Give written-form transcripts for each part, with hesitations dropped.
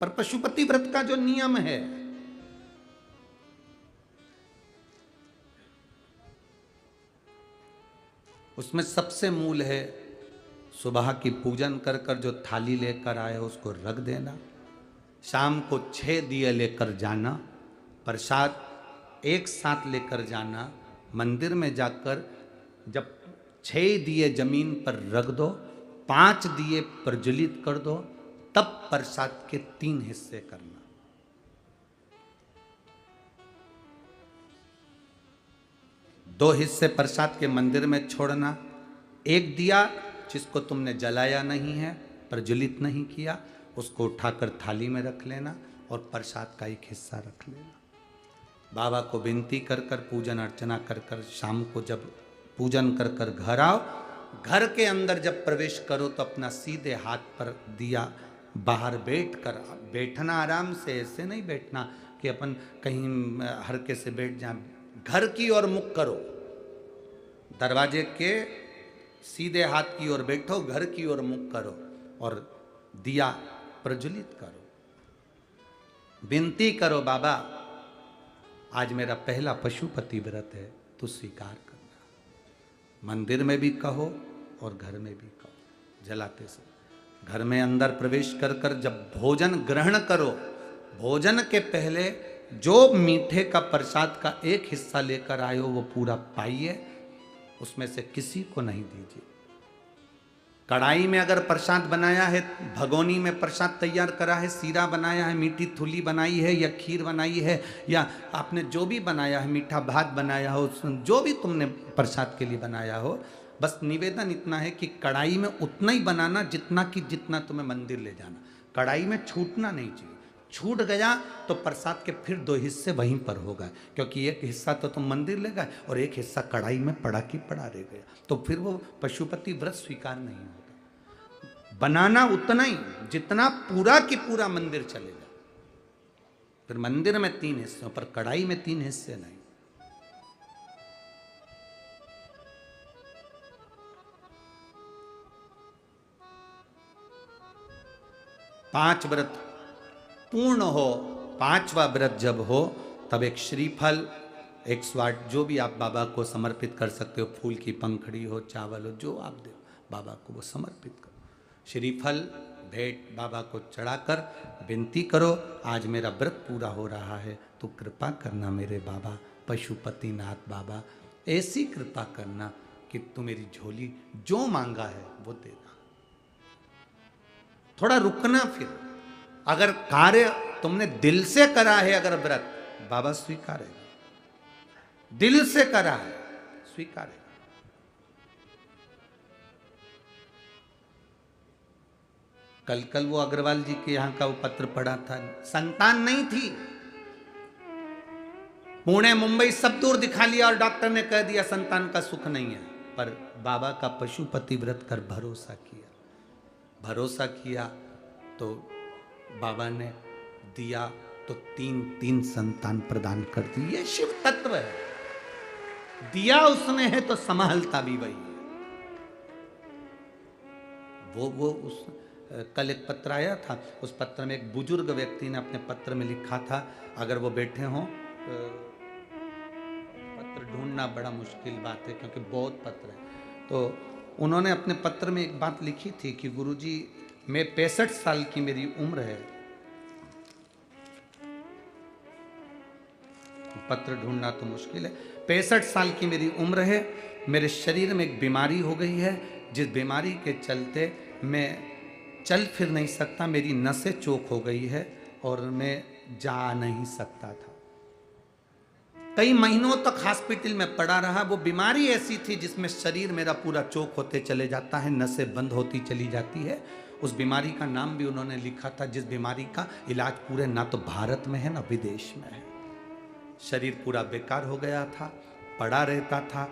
पर पशुपति व्रत का जो नियम है उसमें सबसे मूल है सुबह की पूजन कर कर जो थाली लेकर आए उसको रख देना, शाम को 6 दिए लेकर जाना, प्रसाद एक साथ लेकर जाना, मंदिर में जाकर जब 6 दिए जमीन पर रख दो, 5 दिए प्रज्वलित कर दो, तब प्रसाद के 3 हिस्से करना। दो हिस्से प्रसाद के मंदिर में छोड़ना, एक दिया जिसको तुमने जलाया नहीं है, प्रज्वलित नहीं किया, उसको उठाकर थाली में रख लेना और प्रसाद का एक हिस्सा रख लेना। बाबा को विनती कर कर पूजन अर्चना कर कर शाम को जब पूजन कर कर घर आओ, घर के अंदर जब प्रवेश करो तो अपना सीधे हाथ पर दिया बाहर बैठना आराम से, ऐसे नहीं बैठना कि अपन कहीं हरके से बैठ जाए। घर की ओर मुख करो, दरवाजे के सीधे हाथ की ओर बैठो, घर की ओर मुख करो और दिया प्रज्वलित करो। विनती करो, बाबा आज मेरा पहला पशुपति व्रत है, तो स्वीकार करना। मंदिर में भी कहो और घर में भी कहो। जलाते से घर में अंदर प्रवेश कर कर जब भोजन ग्रहण करो, भोजन के पहले जो मीठे का प्रसाद का एक हिस्सा लेकर आए हो वो पूरा पाइए, उसमें से किसी को नहीं दीजिए। कढ़ाई में अगर प्रसाद बनाया है, भगोनी में प्रसाद तैयार करा है, सीरा बनाया है, मीठी थुली बनाई है या खीर बनाई है, या आपने जो भी बनाया है, मीठा भात बनाया हो, जो भी तुमने प्रसाद के लिए बनाया हो, बस निवेदन इतना है कि कढ़ाई में उतना ही बनाना जितना तुम्हें मंदिर ले जाना। कढ़ाई में छूटना नहीं चाहिए। छूट गया तो प्रसाद के फिर 2 हिस्से वहीं पर होगा, क्योंकि एक हिस्सा तो तुम मंदिर ले गए और एक हिस्सा कढ़ाई में पड़ा की पड़ा रह गया, तो फिर वो पशुपति व्रत स्वीकार नहीं होगा। बनाना उतना ही जितना पूरा की पूरा मंदिर चलेगा। फिर मंदिर में 3 हिस्सों पर, कढ़ाई में 3 हिस्से नहीं। पांच व्रत पूर्ण हो, 5वां व्रत जब हो तब एक श्रीफल, एक स्वाट, जो भी आप बाबा को समर्पित कर सकते हो, फूल की पंखड़ी हो, चावल हो, जो आप दे बाबा को वो समर्पित करो। श्रीफल भेंट बाबा को चढ़ाकर विनती करो, आज मेरा व्रत पूरा हो रहा है, तो कृपा करना मेरे बाबा पशुपतिनाथ बाबा, ऐसी कृपा करना कि तू मेरी झोली जो मांगा है वो देना। थोड़ा रुकना, फिर अगर कार्य तुमने दिल से करा है, अगर व्रत, बाबा स्वीकारेगा। दिल से करा है, स्वीकारेगा। कल वो अग्रवाल जी के यहां का वो पत्र पढ़ा था, संतान नहीं थी, पुणे मुंबई सब दूर दिखा लिया और डॉक्टर ने कह दिया संतान का सुख नहीं है, पर बाबा का पशुपति व्रत कर भरोसा किया तो बाबा ने दिया, तो 3 संतान प्रदान कर दी। ये शिव तत्व है। दिया उसने है तो संभालता भी वही है। वो उस कल एक पत्र आया था, उस पत्र में एक बुजुर्ग व्यक्ति ने अपने पत्र में लिखा था, अगर वो बैठे हों, पत्र ढूंढना बड़ा मुश्किल बात है क्योंकि बहुत पत्र है, तो उन्होंने अपने पत्र में एक बात लिखी थी कि गुरुजी, मैं 65 साल की मेरी उम्र है, पत्र ढूंढना तो मुश्किल है, 65 साल की मेरी उम्र है, मेरे शरीर में एक बीमारी हो गई है, जिस बीमारी के चलते मैं चल फिर नहीं सकता, मेरी नसें चोक हो गई है और मैं जा नहीं सकता था। कई महीनों तक हॉस्पिटल में पड़ा रहा। वो बीमारी ऐसी थी जिसमें शरीर मेरा पूरा चोक होते चले जाता है, नसें बंद होती चली जाती है। उस बीमारी का नाम भी उन्होंने लिखा था, जिस बीमारी का इलाज पूरे ना तो भारत में है ना विदेश में है। शरीर पूरा बेकार हो गया था, पड़ा रहता था।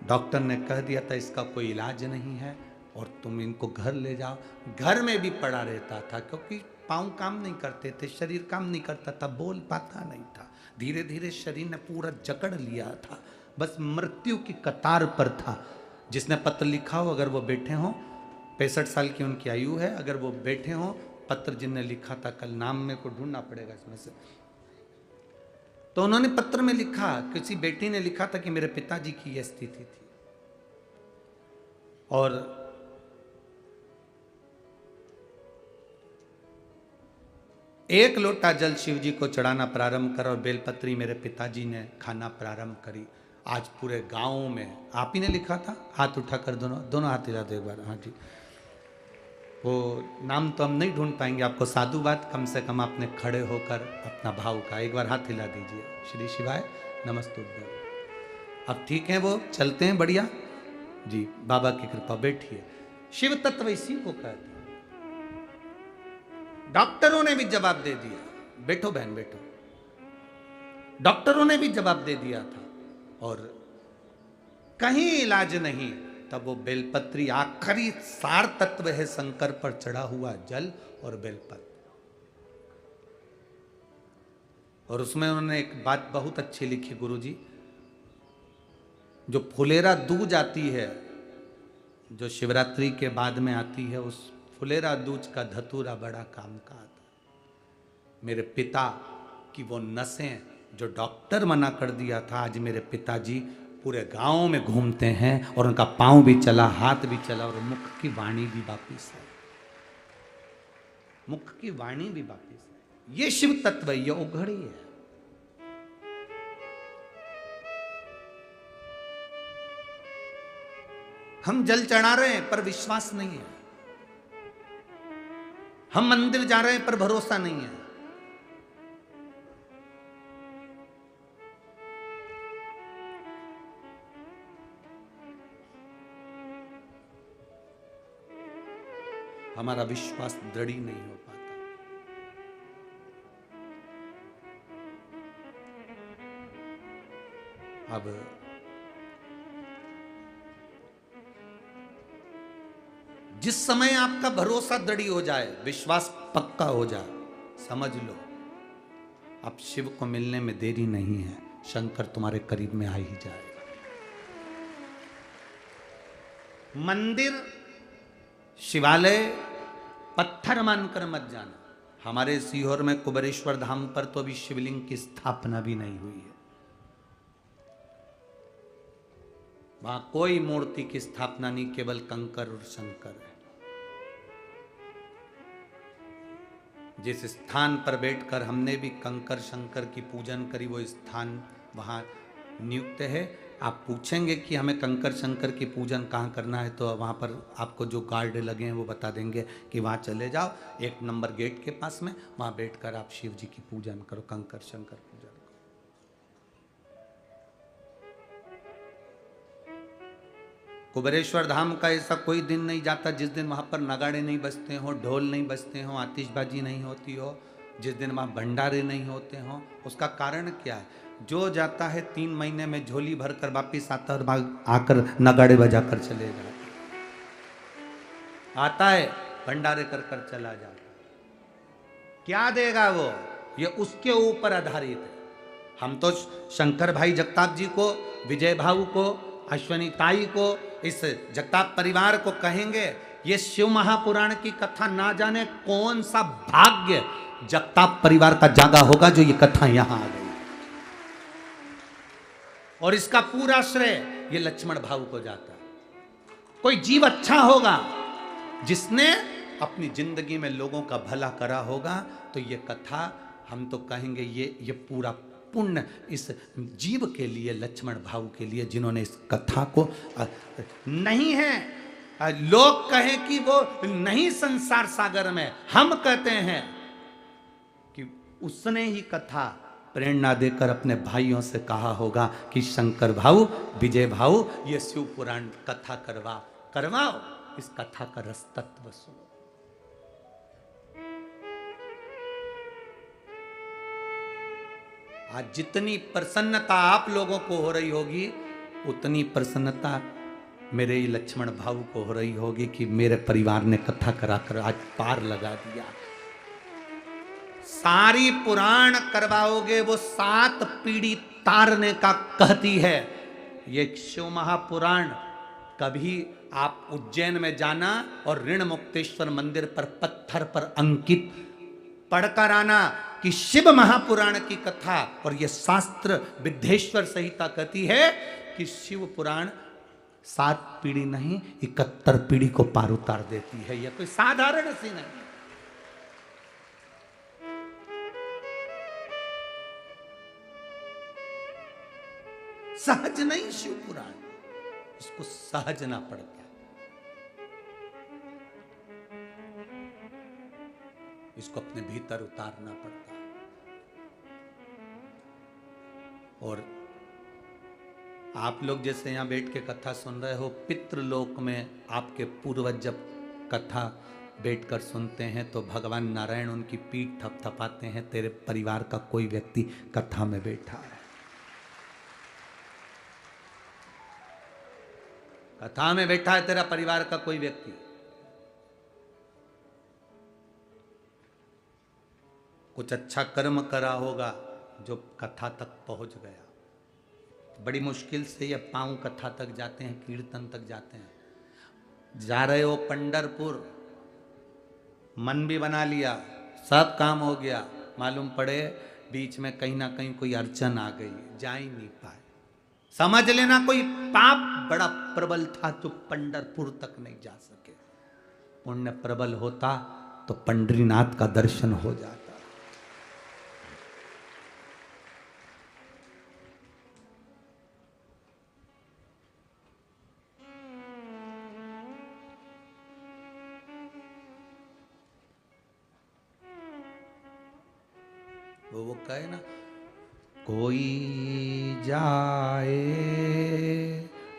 डॉक्टर ने कह दिया था इसका कोई इलाज नहीं है और तुम इनको घर ले जाओ। घर में भी पड़ा रहता था क्योंकि पाँव काम नहीं करते थे, शरीर काम नहीं करता था, बोल पाता नहीं था। धीरे धीरे शरीर ने पूरा जकड़ लिया था, बस मृत्यु की कतार पर था। जिसने पत्र लिखा हो, अगर वो बैठे हों, 65 साल की उनकी आयु है, अगर वो बैठे हों पत्र जिनने लिखा था, कल नाम मेरे को ढूंढना पड़ेगा इसमें से, तो उन्होंने पत्र में लिखा, किसी बेटी ने लिखा था कि मेरे पिताजी की यह स्थिति थी और एक लोटा जल शिव जी को चढ़ाना प्रारंभ कर और बेलपत्री मेरे पिताजी ने खाना प्रारंभ करी। आज पूरे गांव में, आप ही ने लिखा था, हाथ उठाकर दोनों हाथ हिला दो एक बार। हाँ जी, वो नाम तो हम नहीं ढूंढ पाएंगे, आपको साधुवाद, कम से कम आपने खड़े होकर अपना भाव का एक बार हाथ हिला दीजिए। श्री शिवाय नमस्तुभ्यं। अब ठीक है, वो चलते हैं बढ़िया जी, बाबा की कृपा। बैठिए। शिव तत्व इसी को कहते हैं। डॉक्टरों ने भी जवाब दे दिया, बैठो बहन बैठो, डॉक्टरों ने भी जवाब दे दिया था और कहीं इलाज नहीं, तब वो बेलपत्री आखिरी सार तत्व है शंकर पर चढ़ा हुआ जल और बेलपत्र। और उसमें उन्होंने एक बात बहुत अच्छी लिखी गुरुजी, जो फुलेरा दूज आती है, जो शिवरात्रि के बाद में आती है, उस फुलेरा दूज का धतूरा बड़ा काम का आता है। मेरे पिता की वो नसें जो डॉक्टर मना कर दिया था, आज मेरे पिताजी पूरे गांव में घूमते हैं और उनका पांव भी चला, हाथ भी चला और मुख की वाणी भी वापिस है, मुख की वाणी भी वापिस है। ये शिव तत्व, ये उघड़ी है। हम जल चढ़ा रहे हैं पर विश्वास नहीं है, हम मंदिर जा रहे हैं पर भरोसा नहीं है। हमारा विश्वास दृढ़ ही नहीं हो पाता। अब जिस समय आपका भरोसा दृढ़ हो जाए, विश्वास पक्का हो जाए, समझ लो अब शिव को मिलने में देरी नहीं है, शंकर तुम्हारे करीब में आ ही जाएगा। मंदिर शिवालय पत्थर मानकर मत जाना। हमारे सीहोर में कुबेरेश्वर धाम पर तो अभी शिवलिंग की स्थापना भी नहीं हुई है, वहां कोई मूर्ति की स्थापना नहीं, केवल कंकर और शंकर है। जिस स्थान पर बैठकर हमने भी कंकर शंकर की पूजन करी, वो स्थान वहां नियुक्त है। आप पूछेंगे कि हमें कंकर शंकर की पूजन कहाँ करना है, तो वहाँ पर आपको जो गार्ड लगे हैं वो बता देंगे कि वहाँ चले जाओ, 1 नंबर गेट के पास में, वहाँ बैठकर आप शिव जी की पूजन करो, कंकर शंकर पूजन करो। कुबेरेश्वर धाम का ऐसा कोई दिन नहीं जाता जिस दिन वहाँ पर नगाड़े नहीं बजते हो, ढोल नहीं बजते हो, आतिशबाजी नहीं होती हो, जिस दिन वहाँ भंडारे नहीं होते हो। उसका कारण क्या है? जो जाता है 3 महीने में झोली भरकर वापिस आता है और आकर नगाड़े बजाकर चले जाता है, आता है भंडारे कर कर चला जाता है। क्या देगा वो? ये उसके ऊपर आधारित है। हम तो शंकर भाई जगताप जी को, विजय भाऊ को, अश्वनी ताई को, इस जगताप परिवार को कहेंगे, ये शिव महापुराण की कथा ना जाने कौन सा भाग्य जगताप परिवार का जागा होगा जो ये कथा यहां आ गई। और इसका पूरा श्रेय ये लक्ष्मण भाऊ को जाता है। कोई जीव अच्छा होगा जिसने अपनी जिंदगी में लोगों का भला करा होगा, तो ये कथा हम तो कहेंगे ये पूरा पुण्य इस जीव के लिए, लक्ष्मण भाऊ के लिए, जिन्होंने इस कथा को नहीं है लोग कहें कि वो नहीं संसार सागर में, हम कहते हैं कि उसने ही कथा प्रेरणा देकर अपने भाइयों से कहा होगा कि शंकर भाऊ, विजय भाऊ, ये शिव पुराण कथा करवाओ, इस कथा का रस तत्व सुनो। आज जितनी प्रसन्नता आप लोगों को हो रही होगी, उतनी प्रसन्नता मेरे लक्ष्मण भाऊ को हो रही होगी कि मेरे परिवार ने कथा कराकर आज पार लगा दिया। सारी पुराण करवाओगे, वो 7 पीढ़ी तारने का कहती है। ये शिव महापुराण कभी आप उज्जैन में जाना और ऋण मुक्तेश्वर मंदिर पर पत्थर पर अंकित पढ़कर आना कि शिव महापुराण की कथा, और यह शास्त्र विद्धेश्वर संहिता कहती है कि शिव पुराण 7 पीढ़ी नहीं 71 पीढ़ी को पार उतार देती है। यह कोई साधारण सी नहीं, सहज नहीं शिव पुराण, इसको सहजना पड़ता है, इसको अपने भीतर उतारना पड़ता है। और आप लोग जैसे यहां बैठ के कथा सुन रहे हो, पितृलोक में आपके पूर्वज जब कथा बैठकर सुनते हैं तो भगवान नारायण उनकी पीठ थपथपाते हैं, तेरे परिवार का कोई व्यक्ति कथा में बैठा है। कथा में बैठा है तेरा परिवार का कोई व्यक्ति। कुछ अच्छा कर्म करा होगा जो कथा तक पहुंच गया। बड़ी मुश्किल से ये पांव कथा तक जाते हैं, कीर्तन तक जाते हैं। जा रहे हो पंढरपुर, मन भी बना लिया, सब काम हो गया, मालूम पड़े बीच में कहीं ना कहीं कोई अड़चन आ गई, जा ही नहीं पाए। समझ लेना कोई पाप बड़ा प्रबल था तो पंढरपुर तक नहीं जा सके। पुण्य प्रबल होता तो पंडरीनाथ का दर्शन हो जाता। वो कहे ना, कोई जाए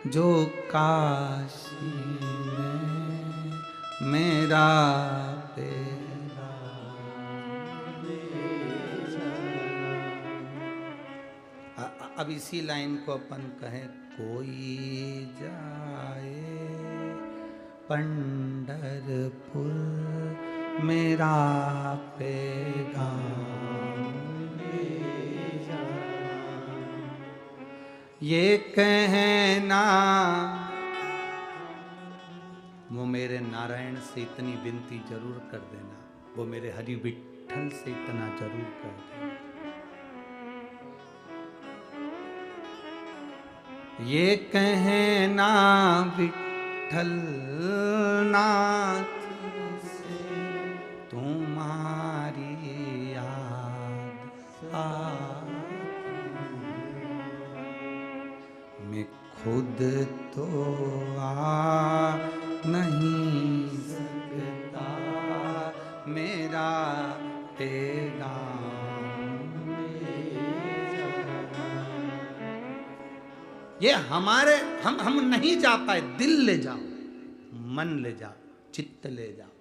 जो काशी में मेरा पेरा। अब इसी लाइन को अपन कहें, कोई जाए पंढरपुर मेरा पैगाम, ये कहना। वो मेरे नारायण से इतनी विनती जरूर कर देना, वो मेरे हरि विठल से इतना जरूर कर देना, ये कहना विठल नाथ से तुम्हारी याद मैं खुद तो आ नहीं सकता, मेरा पैगाम ये हमारे हम नहीं जा पाए। दिल ले जाओ, मन ले जाओ, चित्त ले जाओ।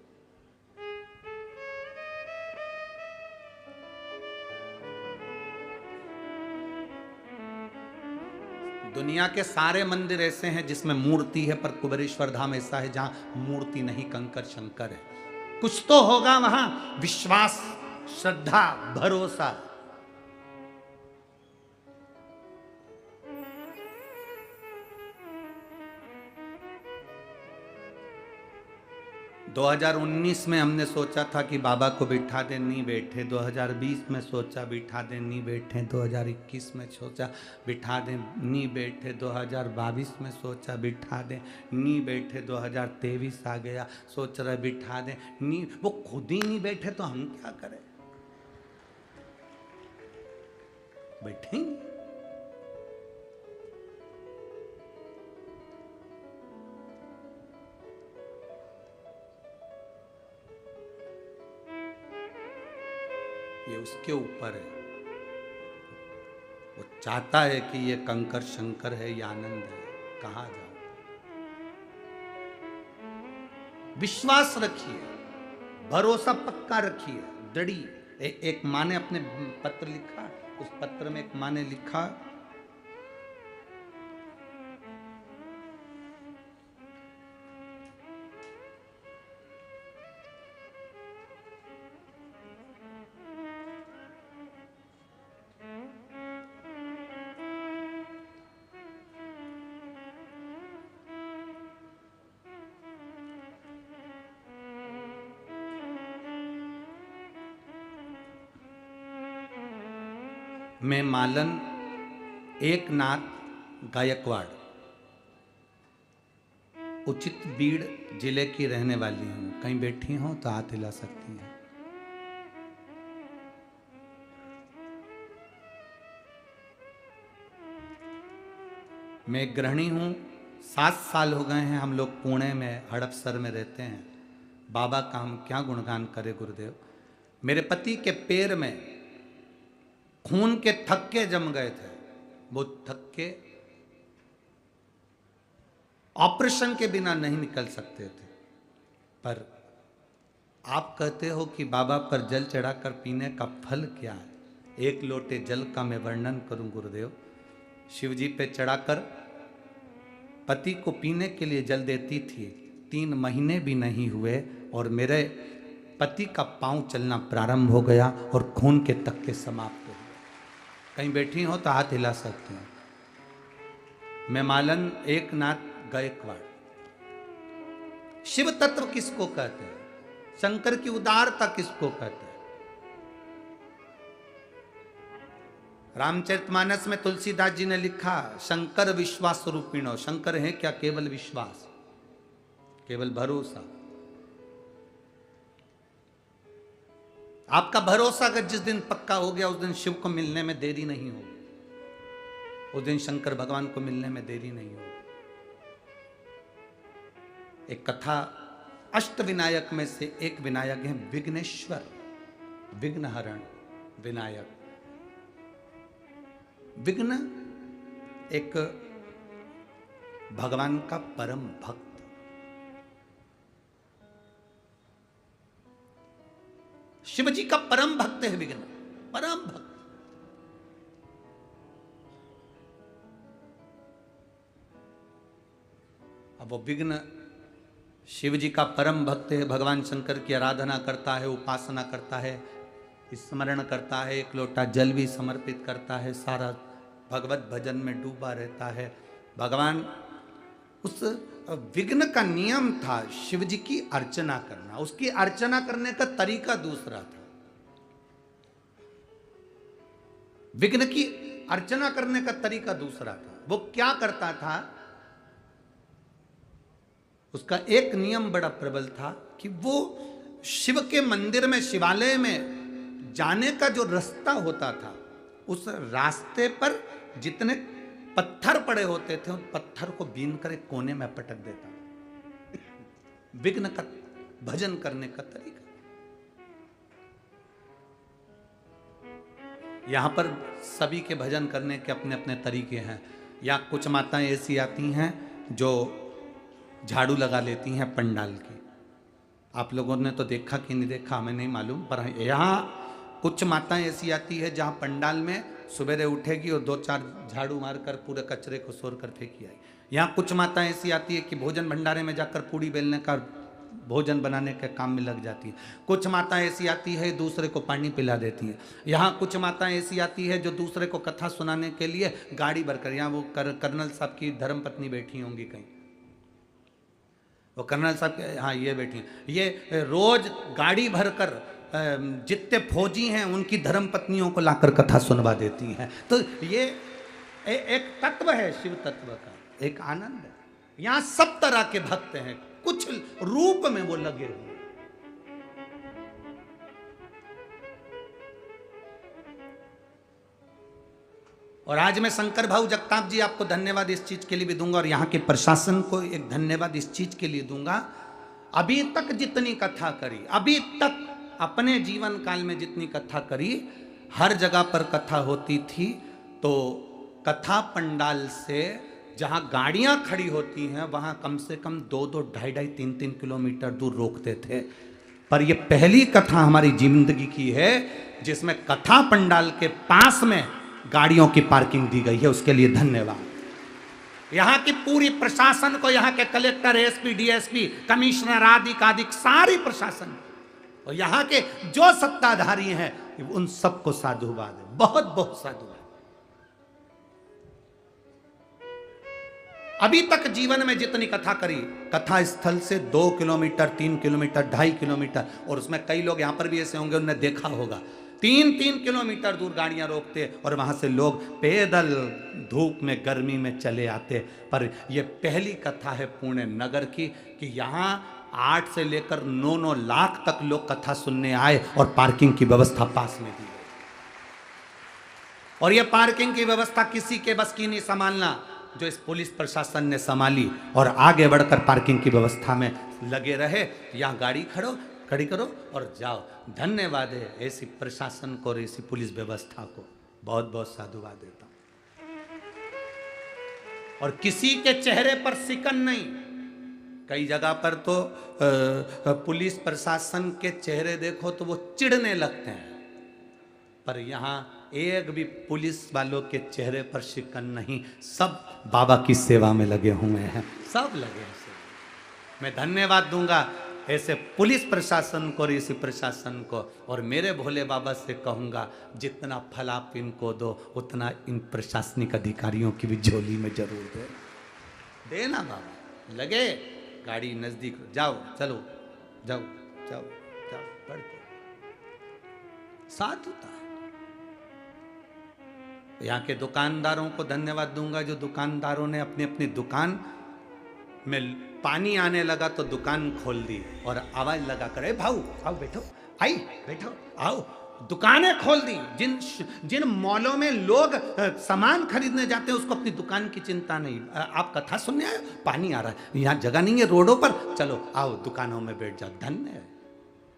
दुनिया के सारे मंदिर ऐसे हैं जिसमें मूर्ति है, पर कुबेरेश्वर धाम ऐसा है जहां मूर्ति नहीं, कंकर शंकर है। कुछ तो होगा वहां, विश्वास, श्रद्धा, भरोसा। दो 2019 में हमने सोचा था कि बाबा को बिठा दे, नहीं बैठे। 2020 में सोचा बिठा दे, नहीं बैठे। 2021 में सोचा बिठा दे, नहीं बैठे। 2022 में सोचा बिठा दे, नहीं बैठे। 2023 आ गया, सोच रहे बिठा दे, नहीं, वो खुद ही नहीं बैठे तो हम क्या करें? बैठेंगे। ये उसके ऊपर है। वो चाहता है कि ये कंकर शंकर है, ये आनंद है, कहाँ जाओ? विश्वास रखिए, भरोसा पक्का रखिए, दृढ़ी। एक माँ ने अपने पत्र लिखा, उस पत्र में एक माँ ने लिखा, मैं मालन एकनाथ गायकवाड़ उचित बीड़ जिले की रहने वाली हूं। कहीं बैठी हो तो हाथ हिला सकती हैं। मैं गृहिणी हूं। 7 साल हो गए हैं हम लोग पुणे में हड़पसर में रहते हैं। बाबा का हम क्या गुणगान करें गुरुदेव। मेरे पति के पैर में खून के थक्के जम गए थे। वो थक्के ऑपरेशन के बिना नहीं निकल सकते थे। पर आप कहते हो कि बाबा पर जल चढ़ाकर पीने का फल क्या है। 1 लोटे जल का मैं वर्णन करूं गुरुदेव। शिव जी पे चढ़ाकर पति को पीने के लिए जल देती थी। 3 महीने भी नहीं हुए और मेरे पति का पांव चलना प्रारंभ हो गया और खून के तक्के समाप्त हो गए। कहीं बैठी हो तो हाथ हिला सकते हैं। मैं मालन एकनाथ गायकवाड़। शिव तत्व किसको कहते हैं, शंकर की उदारता किसको कहते हैं। रामचरितमानस में तुलसीदास जी ने लिखा शंकर विश्वास रूपिणो। शंकर है क्या केवल विश्वास, केवल भरोसा। आपका भरोसा अगर जिस दिन पक्का हो गया उस दिन शिव को मिलने में देरी नहीं होगी। उस दिन शंकर भगवान को मिलने में देरी नहीं होगी। एक कथा, अष्ट विनायक में से एक विनायक है विघ्नेश्वर, विघ्नहरण विनायक। विघ्न एक भगवान का परम भक्त। शिव जी का परम भक्त है विघ्न, परम भक्त। अब वो विघ्न शिव जी का परम भक्त है। भगवान शंकर की आराधना करता है, उपासना करता है, स्मरण करता है, 1 लोटा जल भी समर्पित करता है, सारा भगवत भजन में डूबा रहता है। भगवान उस विघ्न का नियम था शिव जी की अर्चना करना। उसकी अर्चना करने का तरीका दूसरा था। विघ्न की अर्चना करने का तरीका दूसरा था। वो क्या करता था, उसका एक नियम बड़ा प्रबल था कि वो शिव के मंदिर में, शिवालय में जाने का जो रास्ता होता था, उस रास्ते पर जितने पत्थर पड़े होते थे उन पत्थर को बीन कर एक कोने में पटक देता। विघ्न का भजन करने का तरीका। यहां पर सभी के भजन करने के अपने अपने तरीके हैं। या कुछ माताएं ऐसी आती हैं जो झाड़ू लगा लेती हैं पंडाल की। आप लोगों ने तो देखा कि नहीं देखा हमें नहीं मालूम, पर यहाँ कुछ माताएं ऐसी आती है जहाँ पंडाल में सवेरे उठेगी और 2-4 झाड़ू मारकर पूरे कचरे को सोर कर फेंकी आई। यहाँ कुछ माताएं ऐसी आती है कि भोजन भंडारे में जाकर पूड़ी बेलने का, भोजन बनाने के काम में लग जाती है। कुछ माताएं ऐसी आती है दूसरे को पानी पिला देती हैं। यहाँ कुछ माताएं ऐसी आती है जो दूसरे को कथा सुनाने के लिए गाड़ी भरकर, यहाँ वो कर्नल साहब की धर्मपत्नी बैठी होंगी कहीं, वो कर्नल साहब के, हाँ ये बैठी हैं, ये रोज गाड़ी भरकर जितने फौजी हैं उनकी धर्मपत्नियों को लाकर कथा सुनवा देती हैं। तो ये एक तत्व है शिव तत्व का, एक आनंद है। यहाँ सब तरह के भक्त हैं, कुछ रूप में वो लगे हुए। और आज मैं शंकर भाऊ जगताप जी आपको धन्यवाद इस चीज के लिए भी दूंगा और यहाँ के प्रशासन को एक धन्यवाद इस चीज के लिए दूंगा। अभी तक जितनी कथा करी, अभी तक अपने जीवन काल में जितनी कथा करी, हर जगह पर कथा होती थी तो कथा पंडाल से जहाँ गाड़ियाँ खड़ी होती हैं वहाँ कम से कम 2-2, 2.5, 3-3 किलोमीटर दूर रोकते थे। पर ये पहली कथा हमारी जिंदगी की है जिसमें कथा पंडाल के पास में गाड़ियों की पार्किंग दी गई है, उसके लिए धन्यवाद। यहाँ की पूरी प्रशासन को, यहाँ के कलेक्टर, एसपी, डीएसपी, कमिश्नर आदि सारी प्रशासन और यहाँ के जो सत्ताधारी हैं उन सबको साधुवाद है, बहुत बहुत साधुवाद। अभी तक जीवन में जितनी कथा करी, कथा स्थल से 2 किलोमीटर, 3 किलोमीटर, 2.5 किलोमीटर, और उसमें कई लोग यहाँ पर भी ऐसे होंगे उन्हें देखा होगा 3-3 किलोमीटर दूर गाड़ियां रोकते और वहां से लोग पैदल धूप में गर्मी में चले आते। पर यह पहली कथा है पुणे नगर की कि यहाँ 8 से लेकर 9-9 लाख तक लोग कथा सुनने आए और पार्किंग की व्यवस्था पास में दी गई। और यह पार्किंग की व्यवस्था किसी के बस की नहीं संभालना, जो इस पुलिस प्रशासन ने संभाली और आगे बढ़कर पार्किंग की व्यवस्था में लगे रहे। यहाँ गाड़ी खड़ी करो और जाओ। धन्यवाद है ऐसी प्रशासन को और ऐसी पुलिस व्यवस्था को, बहुत बहुत साधुवाद देता हूं। और किसी के चेहरे पर सिकन नहीं। कई जगह पर तो पुलिस प्रशासन के चेहरे देखो तो वो चिढ़ने लगते हैं, पर यहाँ एक भी पुलिस वालों के चेहरे पर शिकन नहीं। सब बाबा की सेवा में लगे हुए हैं, सब लगे हैं। मैं धन्यवाद दूंगा ऐसे पुलिस प्रशासन को और इसी प्रशासन को। और मेरे भोले बाबा से कहूंगा जितना फल आप इनको दो उतना इन प्रशासनिक अधिकारियों की भी झोली में जरूर दे देना बाबा। लगे गाड़ी नजदीक, जाओ चलो जाओ जाओ जाओ बढ़ के साथ होता है। यहाँ के दुकानदारों को धन्यवाद दूंगा जो दुकानदारों ने अपनी अपनी दुकान में पानी आने लगा तो दुकान खोल दी और आवाज लगा कर, भाऊ आओ बैठो, आई बैठो आओ, दुकानें खोल दी। जिन मॉलों में लोग सामान खरीदने जाते हैं उसको अपनी दुकान की चिंता नहीं। आप कथा सुनने आए, पानी आ रहा है, यहाँ जगह नहीं है रोडों पर, चलो आओ दुकानों में बैठ जाओ। धन्य है,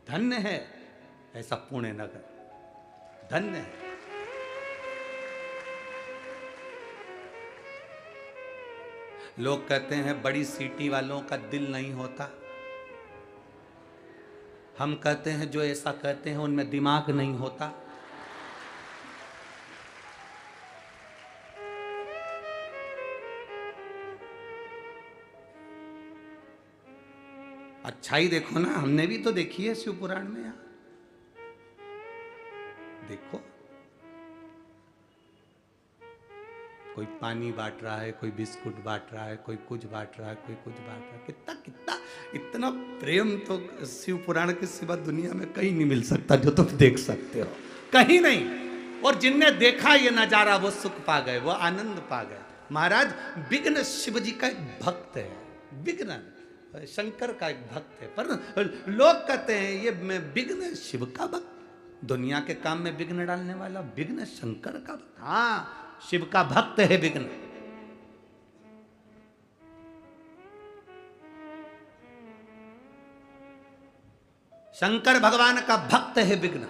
धन्य है ऐसा पुणे नगर, धन्य है। लोग कहते हैं बड़ी सिटी वालों का दिल नहीं होता। हम कहते हैं जो ऐसा कहते हैं उनमें दिमाग नहीं होता। अच्छाई देखो ना, हमने भी तो देखी है शिव पुराण में। यहाँ देखो कोई पानी बांट रहा है, कोई बिस्कुट बांट रहा है, कोई कुछ बांट रहा है, कोई कुछ बांट रहा है। कितना कितना इतना प्रेम तो शिव पुराण के सिवा दुनिया में कहीं नहीं मिल सकता जो तुम देख सकते हो, कहीं नहीं। और जिनने देखा ये नजारा वो सुख पा गए, वो आनंद पा गए। महाराज विघ्न शिव जी का एक भक्त है, विघ्न शंकर का एक भक्त है, पर लोग कहते हैं ये मैं विघ्न शिव का भक्त, दुनिया के काम में विघ्न डालने वाला विघ्न शंकर का भक्त। हाँ शिव का भक्त है विघ्न। शंकर भगवान का भक्त है विघ्न।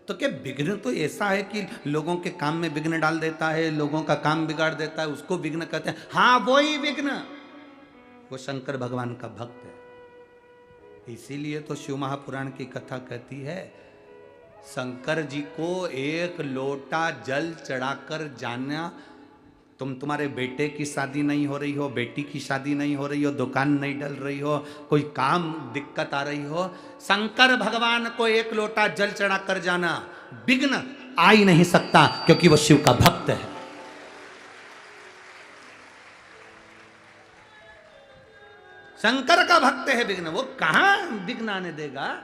तो क्या विघ्न तो ऐसा है कि लोगों के काम में विघ्न डाल देता है, लोगों का काम बिगाड़ देता है, उसको विघ्न कहते हैं। हाँ वो ही विघ्न, वो शंकर भगवान का भक्त है। इसीलिए तो शिव महापुराण की कथा कहती है शंकर जी को एक लोटा जल चढ़ाकर जाना। तुम्हारे बेटे की शादी नहीं हो रही हो, बेटी की शादी नहीं हो रही हो, दुकान नहीं डल रही हो, कोई काम दिक्कत आ रही हो, शंकर भगवान को एक लोटा जल चढ़ाकर जाना, विघ्न आ ही नहीं सकता क्योंकि वो शिव का भक्त है। शंकर का भक्त है विघ्न, वो कहां विघ्न आने देगा।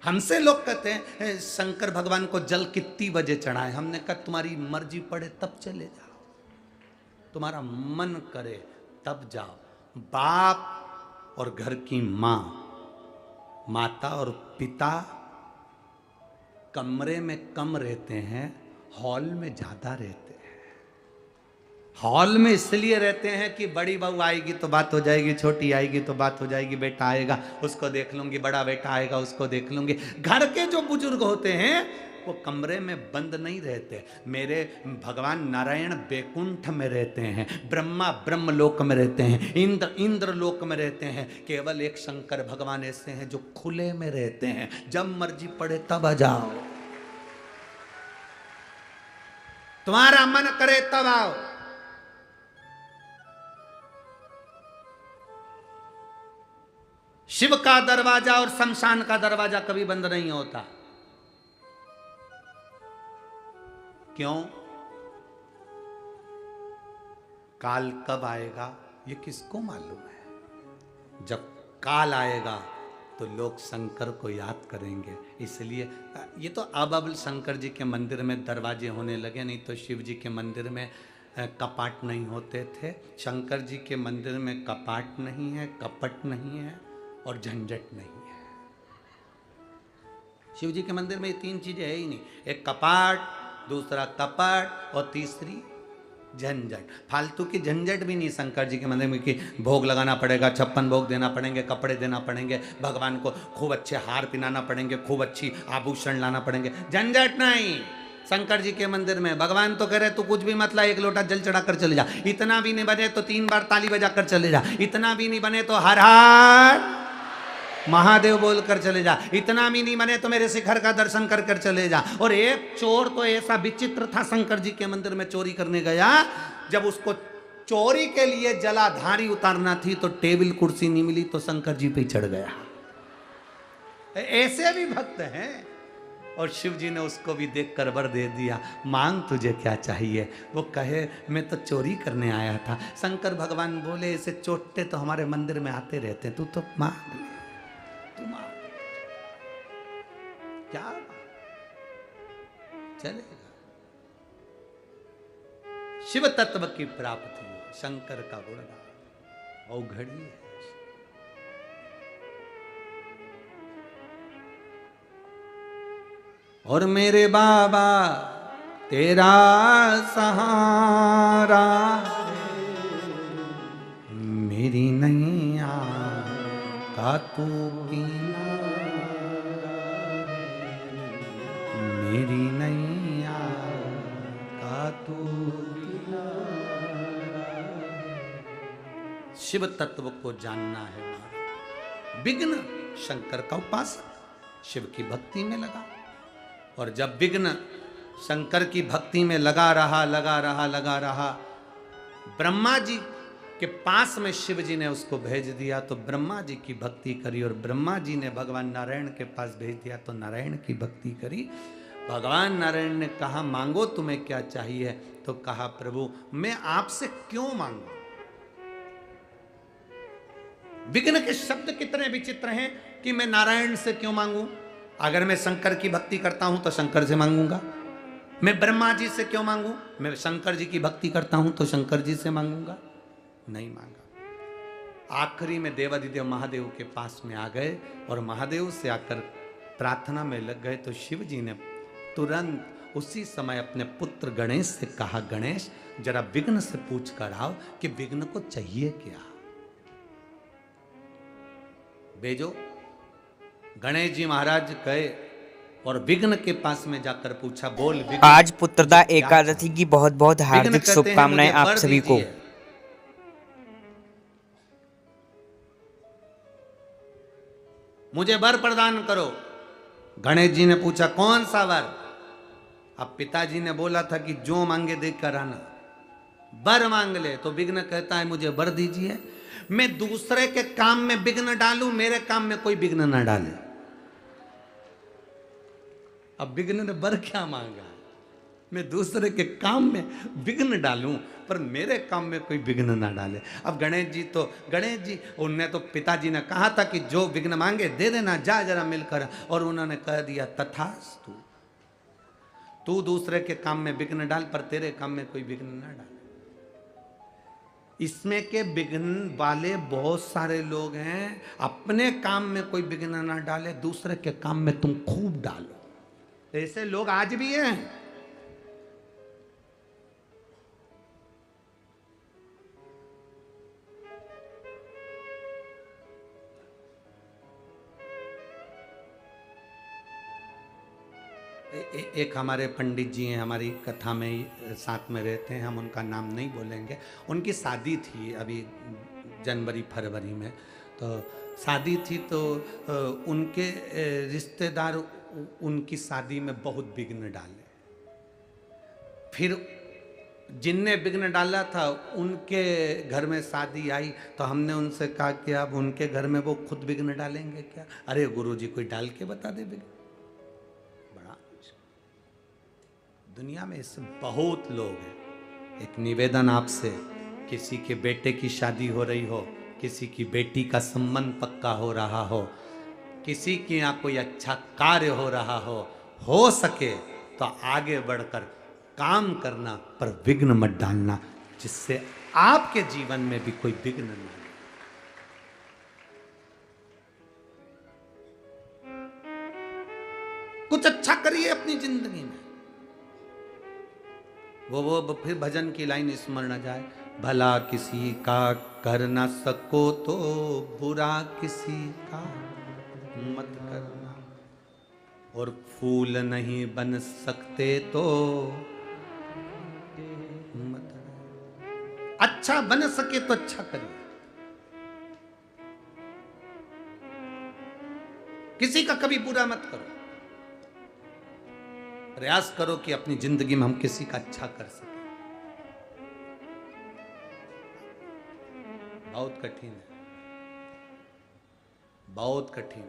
हमसे लोग कहते हैं शंकर भगवान को जल कितनी बजे चढ़ाए। हमने कहा तुम्हारी मर्जी पड़े तब चले जाओ, तुम्हारा मन करे तब जाओ। बाप और घर की माँ, माता और पिता कमरे में कम रहते हैं, हॉल में ज्यादा रहते हैं। हॉल में इसलिए रहते हैं कि बड़ी बहू आएगी तो बात हो जाएगी, छोटी आएगी तो बात हो जाएगी, बेटा आएगा उसको देख लूंगी, बड़ा बेटा आएगा उसको देख लूंगी। घर के जो बुजुर्ग होते हैं वो कमरे में बंद नहीं रहते। मेरे भगवान नारायण बैकुंठ में रहते हैं, ब्रह्मा ब्रह्मलोक में रहते हैं, इंद्र इंद्रलोक में रहते हैं। केवल एक शंकर भगवान ऐसे हैं जो खुले में रहते हैं, जब मर्जी पड़े तब आ जाओ, तुम्हारा मन करे तब आओ। शिव का दरवाजा और शमशान का दरवाजा कभी बंद नहीं होता। क्यों? काल कब आएगा ये किसको मालूम है। जब काल आएगा तो लोग शंकर को याद करेंगे। इसलिए ये तो अब शंकर जी के मंदिर में दरवाजे होने लगे, नहीं तो शिव जी के मंदिर में कपाट नहीं होते थे। शंकर जी के मंदिर में कपाट नहीं है, कपट नहीं है और झंझट नहीं है। शिव जी के मंदिर में ये तीन चीजें है ही नहीं, एक कपाट, दूसरा कपट और तीसरी झंझट। फालतू की झंझट भी नहीं शंकर जी के मंदिर में कि भोग लगाना पड़ेगा, 56 भोग देना पड़ेंगे, कपड़े देना पड़ेंगे, भगवान को खूब अच्छे हार पहनाना पड़ेंगे, खूब अच्छी आभूषण लाना पड़ेंगे, झंझट नहीं। शंकर जी के मंदिर में भगवान तो कह रहे तू कुछ भी मत ला, एक लोटा जल चढ़ा कर चले जा, इतना भी नहीं बने तो 3 बार ताली बजा कर चले जा, इतना भी नहीं बने तो हर हर महादेव बोलकर चले जा, इतना भी नहीं बने तो मेरे शिखर का दर्शन कर कर चले जा। और एक चोर तो ऐसा विचित्र था, शंकर जी के मंदिर में चोरी करने गया, जब उसको चोरी के लिए जलाधारी उतारना थी तो टेबल कुर्सी नहीं मिली तो शंकर जी पे चढ़ गया। ऐसे भी भक्त हैं। और शिव जी ने उसको भी देखकर वर दे दिया, मांग तुझे क्या चाहिए। वो कहे मैं तो चोरी करने आया था। शंकर भगवान बोले ऐसे चोटे तो हमारे मंदिर में आते रहते हैं, तू तो मांग ले, तू मांग, क्या चलेगा। शिव तत्व की प्राप्ति हो, शंकर का गुणगान औघड़ी है। और मेरे बाबा तेरा सहारा, मेरी नैया का तू किनारा, मेरी नैया का तू किनारा। शिव तत्व को जानना है। विघ्न शंकर का उपासक शिव की भक्ति में लगा, और जब विघ्न शंकर की भक्ति में लगा रहा, ब्रह्मा जी के पास में शिव जी ने उसको भेज दिया तो ब्रह्मा जी की भक्ति करी, और ब्रह्मा जी ने भगवान नारायण के पास भेज दिया तो नारायण की भक्ति करी। भगवान नारायण ने कहा मांगो तुम्हें क्या चाहिए, तो कहा प्रभु मैं आपसे क्यों मांगू। विघ्न के शब्द कितने विचित्र हैं कि मैं नारायण से क्यों मांगू। अगर मैं शंकर की भक्ति करता हूं तो शंकर से मांगूंगा। मैं ब्रह्मा जी से क्यों मांगू, मैं शंकर जी की भक्ति करता हूं तो शंकर जी से मांगूंगा। नहीं मांगा। आखिरी में देवादिदेव महादेव के पास में आ गए और महादेव से आकर प्रार्थना में लग गए, तो शिव जी ने तुरंत उसी समय अपने पुत्र गणेश से कहा गणेश जरा विघ्न से पूछ कर आओ कि विघ्न को चाहिए क्या। भेजो। गणेश जी महाराज गए और विघ्न के पास में जाकर पूछा, बोल विघ्न। आज पुत्रदा एकादशी की बहुत बहुत हार्दिक शुभकामनाएं आप सभी को। मुझे वर प्रदान करो। गणेश जी ने पूछा कौन सा वर। अब पिताजी ने बोला था कि जो मांगे देख कर आना, वर मांग ले। तो विघ्न कहता है मुझे वर दीजिए, मैं दूसरे के काम में विघ्न डालूं, मेरे काम में कोई विघ्न ना डाले। अब विघ्न ने वर क्या मांगा, मैं दूसरे के काम में विघ्न डालूं पर मेरे काम में कोई विघ्न ना डाले। अब गणेश जी उनने तो पिताजी ने कहा था कि जो विघ्न मांगे दे देना, जा जरा मिलकर, और उन्होंने कह दिया तथास्तु, तू दूसरे के काम में विघ्न डाल पर तेरे काम में कोई विघ्न ना डाले। इसमें के विघ्न वाले बहुत सारे लोग हैं, अपने काम में कोई विघ्न ना डाले, दूसरे के काम में तुम खूब डालो। ऐसे लोग आज भी हैं। एक हमारे पंडित जी हैं, हमारी कथा में साथ में रहते हैं, हम उनका नाम नहीं बोलेंगे। उनकी शादी थी अभी जनवरी फरवरी में, तो शादी थी तो उनके रिश्तेदार उनकी शादी में बहुत विघ्न डाले। फिर जिनने विघ्न डाला था उनके घर में शादी आई तो हमने उनसे कहा कि अब उनके घर में वो खुद विघ्न डालेंगे क्या। अरे गुरुजी कोई डाल के बता दे विघ्न। बड़ा दुनिया में इससे बहुत लोग हैं। एक निवेदन आपसे, किसी के बेटे की शादी हो रही हो, किसी की बेटी का संबंध पक्का हो रहा हो, किसी के यहाँ कोई अच्छा कार्य हो रहा हो सके तो आगे बढ़कर काम करना, पर विघ्न मत डालना, जिससे आपके जीवन में भी कोई विघ्न न आए। कुछ अच्छा करिए अपनी जिंदगी में। वो फिर भजन की लाइन स्मरण आ जाए, भला किसी का कर ना सको तो बुरा किसी का मत करना, और फूल नहीं बन सकते तो मत। अच्छा बन सके तो अच्छा करिए, किसी का कभी बुरा मत करो। प्रयास करो कि अपनी जिंदगी में हम किसी का अच्छा कर सकें। बहुत कठिन है, बहुत कठिन,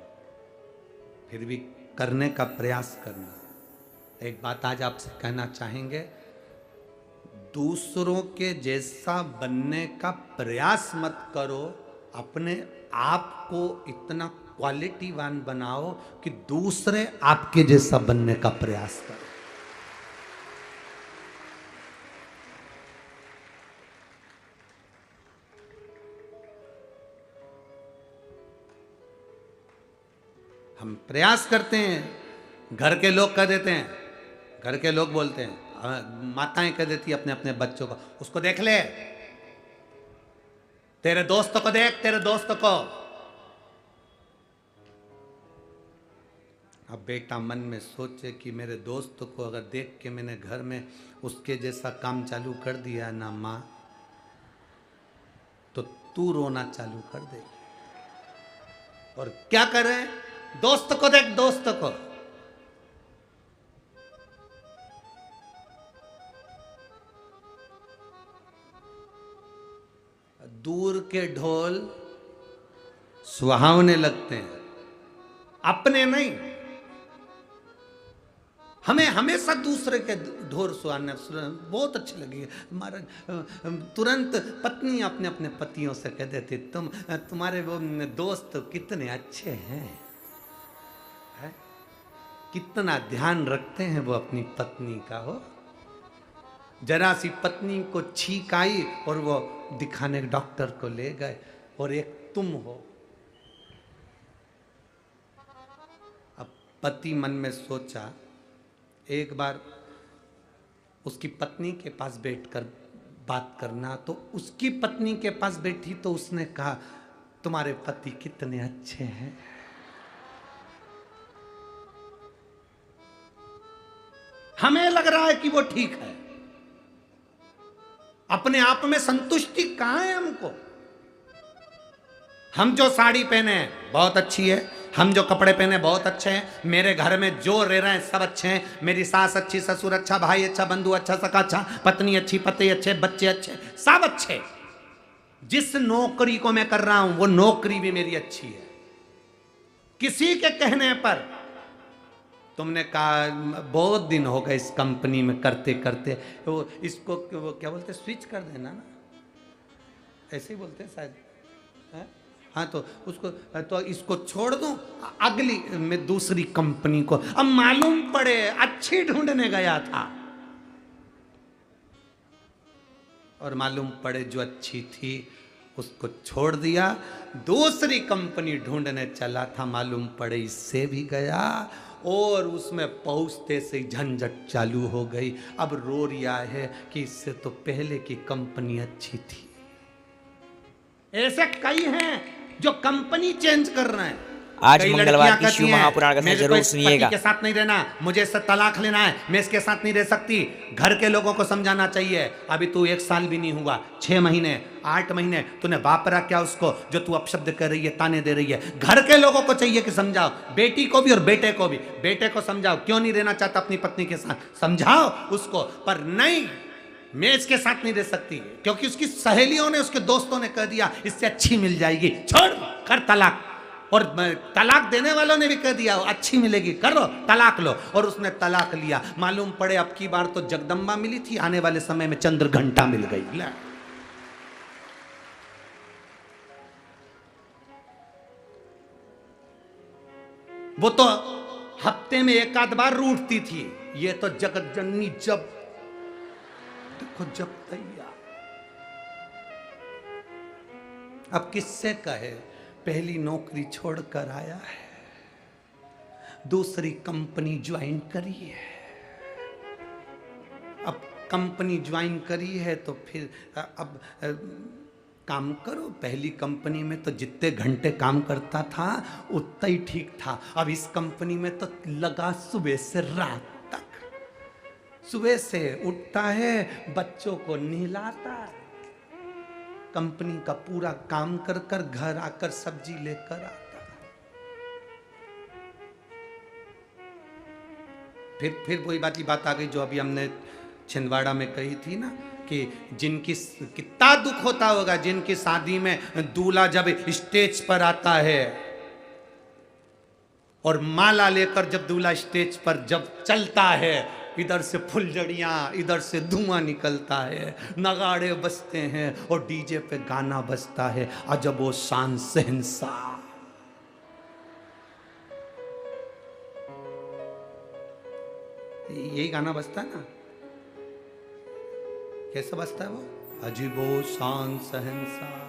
फिर भी करने का प्रयास करना। एक बात आज आपसे कहना चाहेंगे, दूसरों के जैसा बनने का प्रयास मत करो, अपने आप को इतना क्वालिटीवान बनाओ कि दूसरे आपके जैसा बनने का प्रयास करो। हम प्रयास करते हैं, घर के लोग कह देते हैं, घर के लोग बोलते हैं, माताएं कह देती अपने अपने बच्चों को, उसको देख ले, तेरे दोस्तों को देख, तेरे दोस्तों को। अब बेटा मन में सोचे कि मेरे दोस्त को अगर देख के मैंने घर में उसके जैसा काम चालू कर दिया ना माँ, तो तू रोना चालू कर देगी। और क्या करे, दोस्त को देख, दोस्त को। दूर के ढोल सुहावने लगते हैं, अपने नहीं। हमें हमेशा दूसरे के ढोल सुहाने बहुत अच्छे लगे। हमारा तुरंत पत्नी अपने अपने पतियों से कह देती, तुम्हारे वो दोस्त कितने अच्छे हैं, है? कितना ध्यान रखते हैं वो अपनी पत्नी का। हो जरा सी पत्नी को छींक आई और वो दिखाने डॉक्टर को ले गए, और एक तुम हो। अब पति मन में सोचा, एक बार उसकी पत्नी के पास बैठकर बात करना, तो उसकी पत्नी के पास बैठी तो उसने कहा, तुम्हारे पति कितने अच्छे हैं। हमें लग रहा है कि वो ठीक है, अपने आप में संतुष्टि कहां है हमको। हम जो साड़ी पहने हैं बहुत अच्छी है, हम जो कपड़े पहने बहुत अच्छे हैं, मेरे घर में जो रह रहे हैं सब अच्छे हैं, मेरी सास अच्छी, ससुर अच्छा, भाई अच्छा, बंधु अच्छा, सखा अच्छा, पत्नी अच्छी, पति अच्छे, बच्चे अच्छे, सब अच्छे। जिस नौकरी को मैं कर रहा हूं वो नौकरी भी मेरी अच्छी है। किसी के कहने पर तुमने कहा बहुत दिन हो गए इस कंपनी में करते करते, वो इसको वो क्या बोलते, स्विच कर देना ना, ऐसे ही बोलते हैं शायद, है? हाँ, तो उसको, तो इसको छोड़ दूं, अगली में दूसरी कंपनी को। अब मालूम पड़े अच्छी ढूंढने गया था, और मालूम पड़े जो अच्छी थी उसको छोड़ दिया, दूसरी कंपनी ढूंढने चला था, मालूम पड़े इससे भी गया, और उसमें पहुंचते से झंझट चालू हो गई। अब रो रिया है कि इससे तो पहले की कंपनी अच्छी थी। ऐसे कई हैं जो कंपनी चेंज कर रहे हैं। आज मंगलवार की शिव महापुराण कथा जरूर सुनिएगा। के साथ नहीं रहना, मुझे इससे तलाक लेना है, मैं इसके साथ नहीं रह सकती। घर के लोगों को समझाना चाहिए, अभी तू 1 साल भी नहीं हुआ, 6 महीने 8 महीने तूने वापरा क्या उसको, जो तू अपशब्द कर रही है, ताने दे रही है। घर के लोगों को चाहिए कि समझाओ, बेटी को भी और बेटे को भी। बेटे को समझाओ क्यों नहीं रहना चाहता अपनी पत्नी के साथ, समझाओ उसको, पर नहीं मैं इसके साथ नहीं रह सकती क्योंकि उसकी सहेलियों ने, उसके दोस्तों ने कह दिया इससे अच्छी मिल जाएगी, छोड़ कर तलाक। और तलाक देने वालों ने भी कह दिया अच्छी मिलेगी, कर लो तलाक लो, और उसने तलाक लिया। मालूम पड़े अब की बार तो जगदम्बा मिली थी, आने वाले समय में चंद्र घंटा मिल गई। वो तो हफ्ते में एक आध बार रूठती थी, ये तो जगत जननी जब देखो जब तैयार। अब किससे कहे, पहली नौकरी छोड़कर आया है, दूसरी कंपनी ज्वाइन करी है। अब कंपनी ज्वाइन करी है तो फिर अब काम करो। पहली कंपनी में तो जितने घंटे काम करता था उतना ही ठीक था। अब इस कंपनी में तो लगा सुबह से रात तक। सुबह से उठता है, बच्चों को नहलाता है, कंपनी का पूरा काम कर कर घर आकर सब्जी लेकर आता। फिर वही बात आ गई जो अभी हमने छिंदवाड़ा में कही थी ना, कि जिनकी कितना दुख होता होगा जिनकी शादी में दूल्हा जब स्टेज पर आता है और माला लेकर जब दूल्हा स्टेज पर जब चलता है, इधर से फुलझड़ियां, इधर से धुआं निकलता है, नगाड़े बजते हैं और डीजे पे गाना बजता है, अजब वो शान शहंशाह। यही गाना बजता है ना, कैसा बजता है वो, अजीबो शान शहंशाह।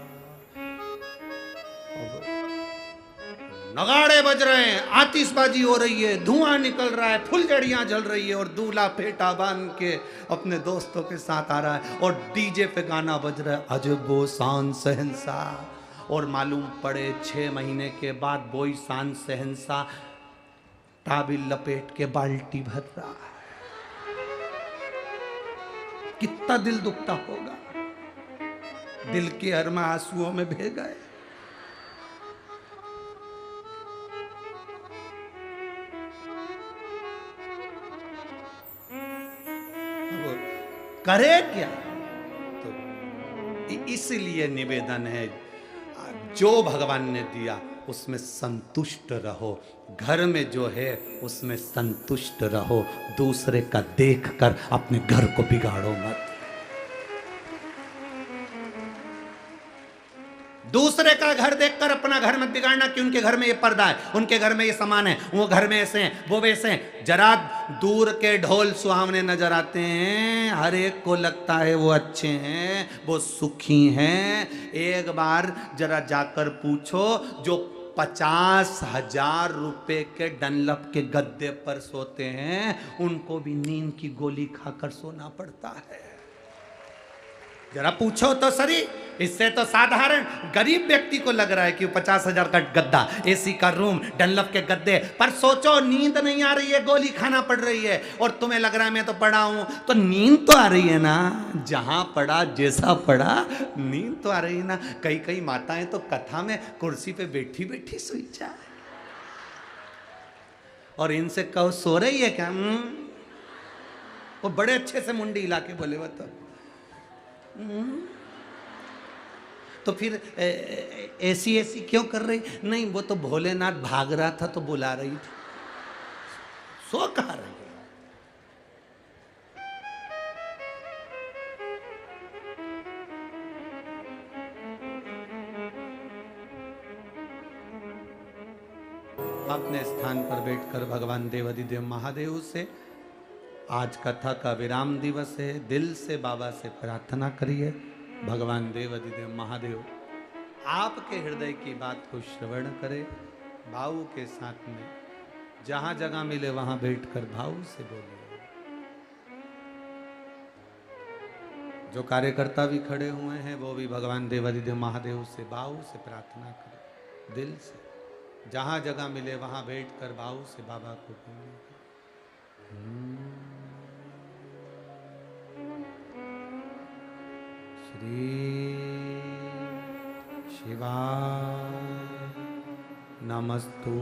नगाड़े बज रहे हैं, आतिशबाजी हो रही है, धुआं निकल रहा है, फुलझड़ियां जल रही है और दूल्हा फेटा बांध के अपने दोस्तों के साथ आ रहा है और डीजे पे गाना बज रहा है, अजबो शान शहंशाह। और मालूम पड़े 6 महीने के बाद वही शान शहंशाह टाबिल लपेट के बाल्टी भर रहा है। कितना दिल दुखता होगा, दिल के अरमा आंसुओं में बह गए। करे क्या? तो इसलिए निवेदन है, जो भगवान ने दिया उसमें संतुष्ट रहो, घर में जो है उसमें संतुष्ट रहो, दूसरे का देखकर अपने घर को बिगाड़ो मत। दूसरे का घर देखकर अपना घर मत बिगाड़ना कि उनके घर में ये पर्दा है, उनके घर में ये सामान है, वो घर में ऐसे हैं, वो वैसे हैं। जरा दूर के ढोल सुहावने नजर आते हैं, हर एक को लगता है वो अच्छे हैं, वो सुखी हैं। एक बार जरा जाकर पूछो, जो 50,000 रुपए के डनलप के गद्दे पर सोते हैं, उनको भी नींद की गोली खाकर सोना पड़ता है। जरा पूछो तो सही। इससे तो साधारण गरीब व्यक्ति को लग रहा है कि 50,000 का गद्दा, एसी का रूम, डनलप के गद्दे पर सोचो, नींद नहीं आ रही है, गोली खाना पड़ रही है, और तुम्हें लग रहा है मैं तो पड़ा हूं, तो नींद तो आ रही है ना। जहां पड़ा, जैसा पड़ा, नींद तो आ रही है ना। कई माताएं तो कथा में कुर्सी पे बैठी बैठी सोई जाए, और इनसे कहो सो रही है क्या? वो बड़े अच्छे से मुंडी हिला के बोले, वो तो फिर ऐसी क्यों कर रही? नहीं, वो तो भोलेनाथ भाग रहा था तो बुला रही थी, सो कहा रही है। अपने स्थान पर बैठकर भगवान देवाधिदेव महादेव से आज कथा का विराम दिवस है। दिल से बाबा से प्रार्थना करिए, भगवान देवाधिदेव महादेव आपके हृदय की बात को श्रवण करे, भाव के साथ में जहां जगह मिले वहां बैठकर भाव से बोलिए। जो कार्यकर्ता भी खड़े हुए हैं वो भी भगवान देवाधिदेव महादेव से भाव से प्रार्थना करें, दिल से जहां जगह मिले वहां बैठकर भाव से बाबा को बोलिए। श्री शिवाय नमस्तु,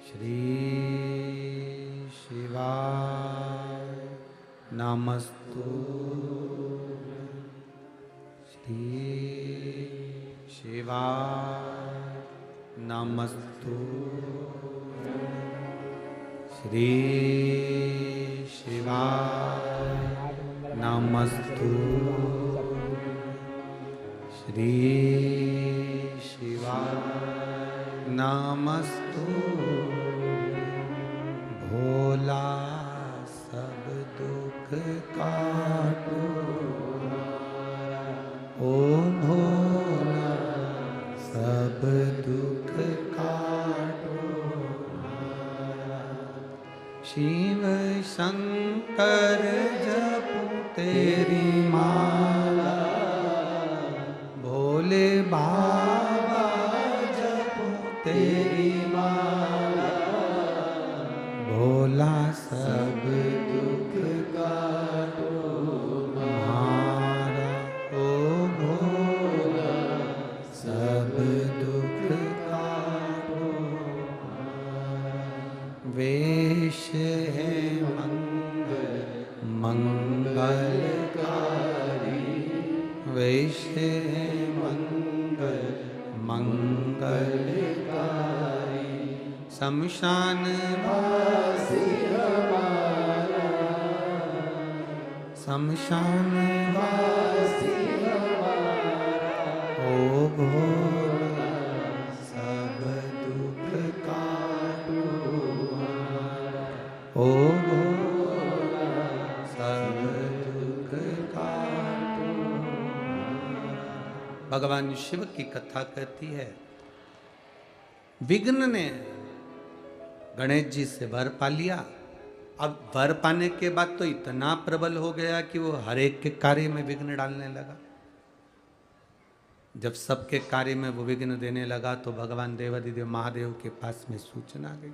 श्री शिवाय नमस्तु, श्री शिवाय नमस्तु, श्री शिवाय नमस्तु, श्री शिवाय नमस्तु भोला सब दुख काटो। ओम भोला सब दुख काटो। शिव शंकर जपो तेरी माला, भोले बाबा जपो तेरी माला, भोला सब दुख काटो हमारा। ओ भोला सब दुख काटो। वेश है मंगलकारी, वेश है मंगलकारी, शमशान वासी हमारा, शमशान वासी हमारा। ओ भोला सब दुख काटो हमारा। ओ भोला सब दुख काटो हमारा। भगवान शिव की कथा कहती है, विघ्न ने गणेश जी से वर पा लिया। अब वर पाने के बाद तो इतना प्रबल हो गया कि वो हर एक के कार्य में विघ्न डालने लगा। जब सबके कार्य में वो विघ्न देने लगा तो भगवान देवाधिदेव महादेव के पास में सूचना गई।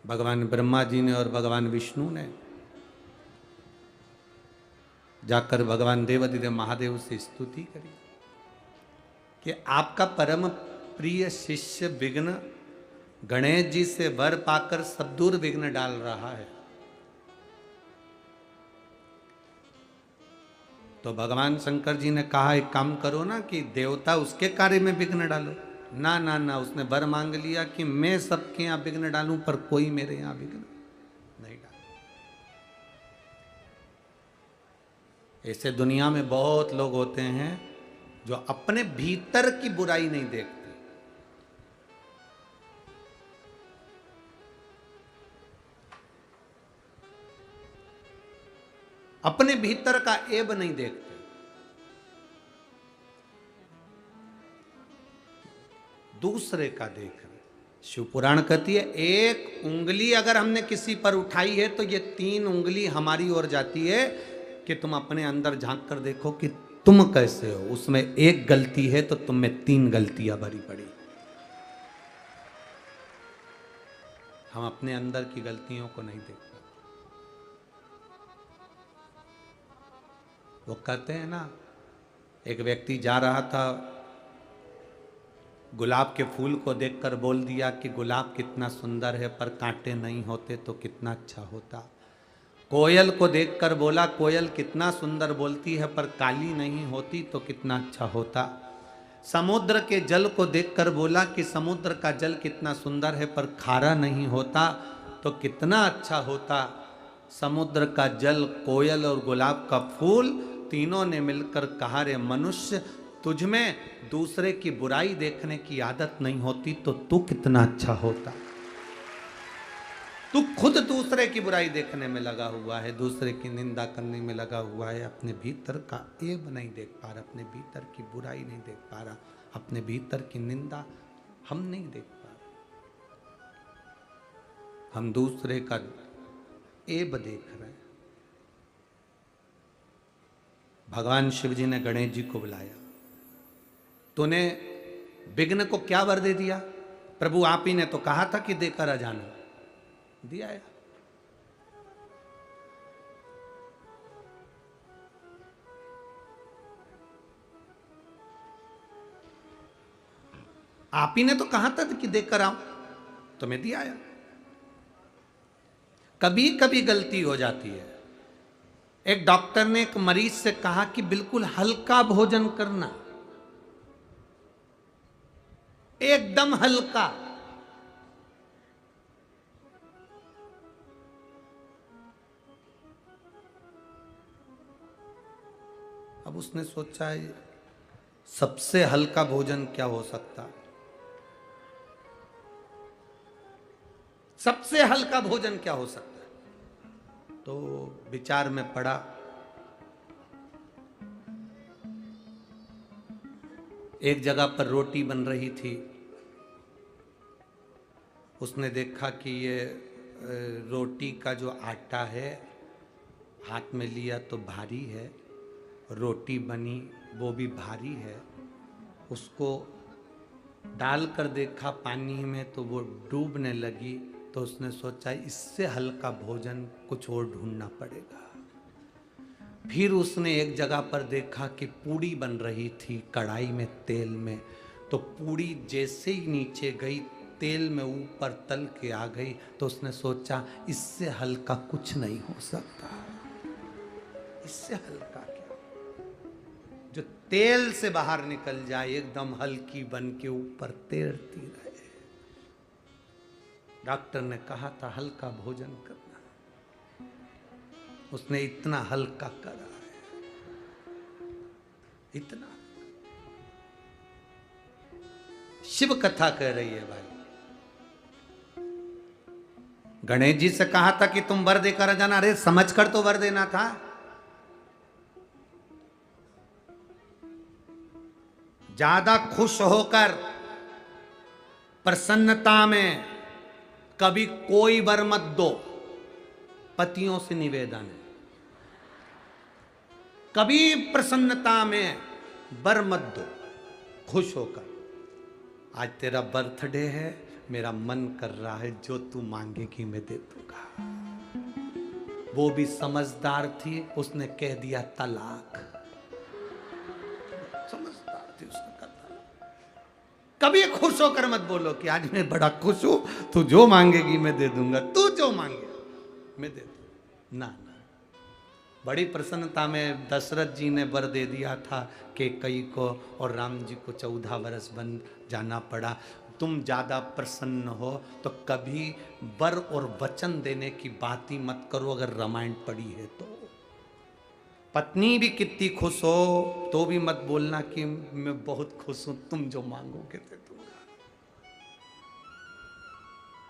भगवान ब्रह्मा जी ने और भगवान विष्णु ने जाकर भगवान देवाधिदेव महादेव से स्तुति करी कि आपका परम प्रिय शिष्य विघ्न गणेश जी से वर पाकर सब दूर विघ्न डाल रहा है। तो भगवान शंकर जी ने कहा, एक काम करो ना कि देवता उसके कार्य में विघ्न डालो। ना ना ना, उसने वर मांग लिया कि मैं सबके यहां विघ्न डालूं पर कोई मेरे यहां विघ्न नहीं डाले। ऐसे दुनिया में बहुत लोग होते हैं जो अपने भीतर की बुराई नहीं देखते। अपने भीतर का ऐब नहीं देखते। दूसरे का देख रहे। शिव पुराण कहती है, एक उंगली अगर हमने किसी पर उठाई है तो ये 3 उंगली हमारी ओर जाती है कि तुम अपने अंदर झांक कर देखो कि तुम कैसे हो। उसमें एक गलती है तो तुम में 3 गलतियां भरी पड़ी। हम अपने अंदर की गलतियों को नहीं देखते। वो कहते हैं ना, एक व्यक्ति जा रहा था, गुलाब के फूल को देखकर बोल दिया कि गुलाब कितना सुंदर है, पर कांटे नहीं होते तो कितना अच्छा होता। कोयल को देखकर बोला, कोयल कितना सुंदर बोलती है, पर काली नहीं होती तो कितना अच्छा होता। समुद्र के जल को देखकर बोला कि समुद्र का जल कितना सुंदर है, पर खारा नहीं होता तो कितना अच्छा होता। समुद्र का जल, कोयल और गुलाब का फूल, तीनों ने मिलकर कहा, रे मनुष्य, तुझ में दूसरे की बुराई देखने की आदत नहीं होती तो तू कितना अच्छा होता। तू खुद दूसरे की बुराई देखने में लगा हुआ है, दूसरे की निंदा करने में लगा हुआ है, अपने भीतर का ऐब नहीं देख पा रहा, अपने भीतर की बुराई नहीं देख पा रहा, अपने भीतर की निंदा हम नहीं देख पा रहे। हम दूसरे का ऐब देख रहे हैं। भगवान शिव जी ने गणेश जी को बुलाया। तूने विघ्न को क्या वर दे दिया? प्रभु आप ही ने तो कहा था कि देकर आ जाना, दिया है। आप ही ने तो कहा था कि देकर आओ, तो मैं दिया है। कभी कभी गलती हो जाती है। एक डॉक्टर ने एक मरीज से कहा कि बिल्कुल हल्का भोजन करना, एकदम हल्का। अब उसने सोचा सबसे हल्का भोजन क्या हो सकता है? सबसे हल्का भोजन क्या हो सकता है? तो विचार में पड़ा, एक जगह पर रोटी बन रही थी। उसने देखा कि ये रोटी का जो आटा है, हाथ में लिया तो भारी है, रोटी बनी वो भी भारी है। उसको डाल कर देखा पानी में तो वो डूबने लगी। तो उसने सोचा इससे हल्का भोजन कुछ और ढूंढना पड़ेगा। फिर उसने एक जगह पर देखा कि पूड़ी बन रही थी कढ़ाई में तेल में। तो पूड़ी जैसे ही नीचे गई, तेल में ऊपर तल के आ गई। तो उसने सोचा इससे हल्का कुछ नहीं हो सकता। इससे हल्का क्या? जो तेल से बाहर निकल जाए, एकदम हल्की बन के ऊपर तैरती रहे। डॉक्टर ने कहा था हल्का भोजन करना, उसने इतना हल्का करा है, इतना। शिव कथा कह रही है भाई। गणेश जी से कहा था कि तुम वर देकर जाना। अरे समझ कर तो वर देना था। ज्यादा खुश होकर, प्रसन्नता में कभी कोई वर मत दो। पतियों से निवेदन है, कभी प्रसन्नता में वर मत दो, खुश होकर। आज तेरा बर्थडे है, मेरा मन कर रहा है जो तू मांगेगी मैं दे दूंगा। वो भी समझदार थी, उसने कह दिया तलाक। समझदार थी, उसने कहा तलाक। कभी खुश होकर मत बोलो कि आज मैं बड़ा खुश हूं, तू जो मांगेगी मैं दे दूंगा, तू जो मांगे मैं दे दूंगा। ना ना, बड़ी प्रसन्नता में दशरथ जी ने वर दे दिया था कैकेयी को, और राम जी को 14 वर्ष बन जाना पड़ा। तुम ज्यादा प्रसन्न हो तो कभी वर और वचन देने की बात ही मत करो। अगर रामायण पढ़ी है तो पत्नी भी कितनी खुश हो तो भी मत बोलना कि मैं बहुत खुश हूं, तुम जो मांगोगे दे दूंगा।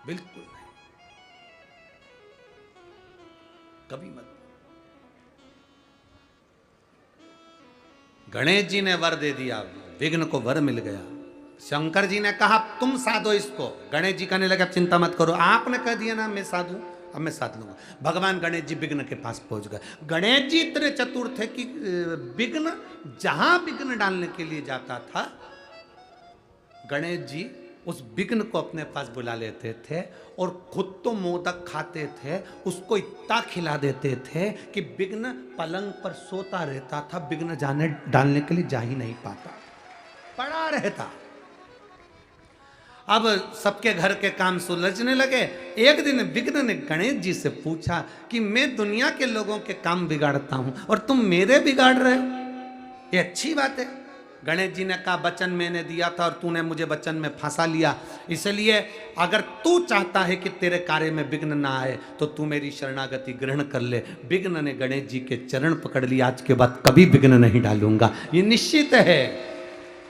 बिल्कुल नहीं, कभी मत। गणेश जी ने वर दे दिया, विघ्न को वर मिल गया। शंकर जी ने कहा तुम साधो इसको। गणेश जी कहने लगे चिंता मत करो, आपने कह दिया ना मैं साधू, अब मैं साध लूंगा। भगवान गणेश जी विघ्न के पास पहुंच गए। गणेश जी इतने चतुर थे कि विघ्न जहां विघ्न डालने के लिए जाता था, गणेश जी उस विघ्न को अपने पास बुला लेते थे और खुद तो मोदक खाते थे, उसको इतना खिला देते थे कि विघ्न पलंग पर सोता रहता था, विघ्न जाने डालने के लिए जा ही नहीं पाता, पड़ा रहता। अब सबके घर के काम सुलझने लगे। एक दिन विघ्न ने गणेश जी से पूछा कि मैं दुनिया के लोगों के काम बिगाड़ता हूं और तुम मेरे बिगाड़ रहे हो, ये अच्छी बात है? गणेश जी ने कहा वचन मैंने दिया था और तूने मुझे वचन में फंसा लिया, इसलिए अगर तू चाहता है कि तेरे कार्य में विघ्न ना आए तो तू मेरी शरणागति ग्रहण कर ले। विघ्न ने गणेश जी के चरण पकड़ लिया, आज के बाद कभी विघ्न नहीं डालूंगा, ये निश्चित है,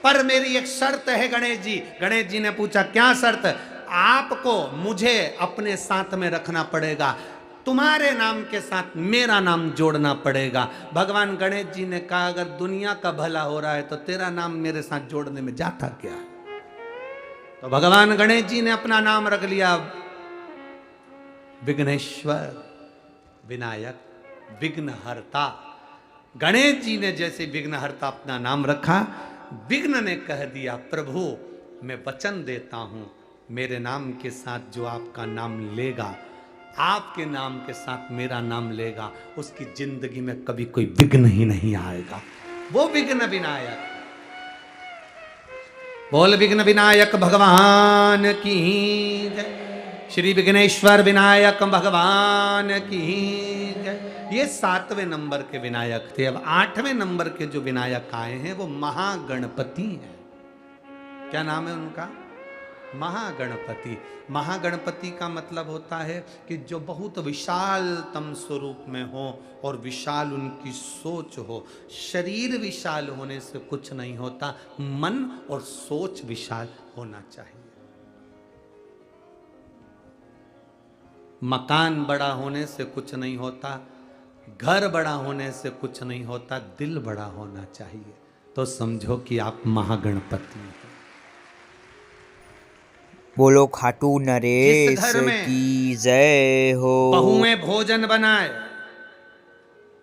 पर मेरी एक शर्त है गणेश जी। गणेश जी ने पूछा क्या शर्त? आपको मुझे अपने साथ में रखना पड़ेगा, तुम्हारे नाम के साथ मेरा नाम जोड़ना पड़ेगा। भगवान गणेश जी ने कहा अगर दुनिया का भला हो रहा है तो तेरा नाम मेरे साथ जोड़ने में जाता क्या? तो भगवान गणेश जी ने अपना नाम रख लिया विघ्नेश्वर, विनायक, विघ्नहर्ता। गणेश जी ने जैसे विघ्नहर्ता अपना नाम रखा, विघ्न ने कह दिया प्रभु मैं वचन देता हूं मेरे नाम के साथ जो आपका नाम लेगा, आपके नाम के साथ मेरा नाम लेगा, उसकी जिंदगी में कभी कोई विघ्न ही नहीं आएगा। वो विघ्न विनायक। बोल विघ्न विनायक भगवान की जय। श्री विघ्नेश्वर विनायक भगवान की जय। ये 7वें नंबर के विनायक थे। अब 8वें नंबर के जो विनायक आए हैं वो महागणपति हैं। क्या नाम है उनका? महागणपति। महागणपति का मतलब होता है कि जो बहुत विशालतम स्वरूप में हो और विशाल उनकी सोच हो। शरीर विशाल होने से कुछ नहीं होता, मन और सोच विशाल होना चाहिए। मकान बड़ा होने से कुछ नहीं होता, घर बड़ा होने से कुछ नहीं होता, दिल बड़ा होना चाहिए। तो समझो कि आप महागणपति हैं। बोलो खाटू नरेश जिस घर में की जय हो। बहुएं भोजन बनाए,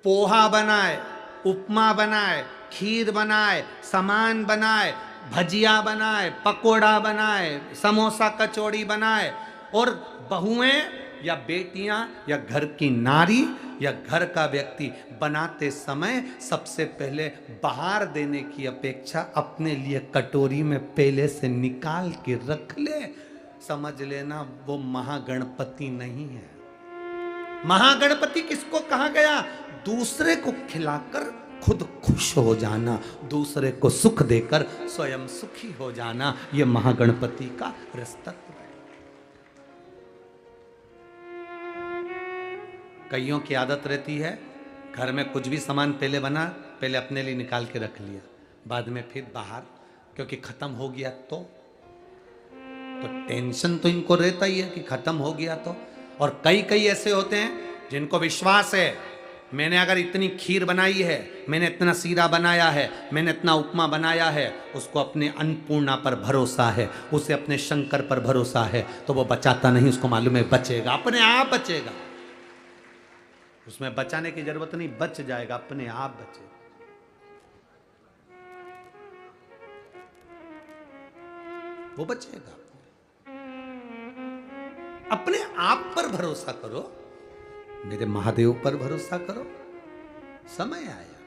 पोहा बनाए, उपमा बनाए, खीर बनाए, सामान बनाए, भजिया बनाए, पकोड़ा बनाए, समोसा कचौड़ी बनाए, और बहुएं या बेटियां या घर की नारी या घर का व्यक्ति बनाते समय सबसे पहले बाहर देने की अपेक्षा अपने लिए कटोरी में पहले से निकाल के रख ले। समझ लेना वो महागणपति नहीं है। महागणपति किसको कहा गया? दूसरे को खिलाकर खुद खुश हो जाना, दूसरे को सुख देकर स्वयं सुखी हो जाना, ये महागणपति का रस्तत्व है। कईयों की आदत रहती है घर में कुछ भी सामान पहले बना, पहले अपने लिए निकाल के रख लिया, बाद में फिर बाहर, क्योंकि खत्म हो गया तो टेंशन तो इनको रहता ही है कि खत्म हो गया तो। और कई ऐसे होते हैं जिनको विश्वास है, मैंने अगर इतनी खीर बनाई है, मैंने इतना सीरा बनाया है, मैंने इतना उपमा बनाया है, उसको अपने अन्नपूर्णा पर भरोसा है, उसे अपने शंकर पर भरोसा है, तो वो बचाता नहीं, उसको मालूम है बचेगा, अपने आप बचेगा, उसमें बचाने की जरूरत नहीं, बच जाएगा, अपने आप बचेगा। वो बचेगा। अपने आप पर भरोसा करो, मेरे महादेव पर भरोसा करो, समय आया।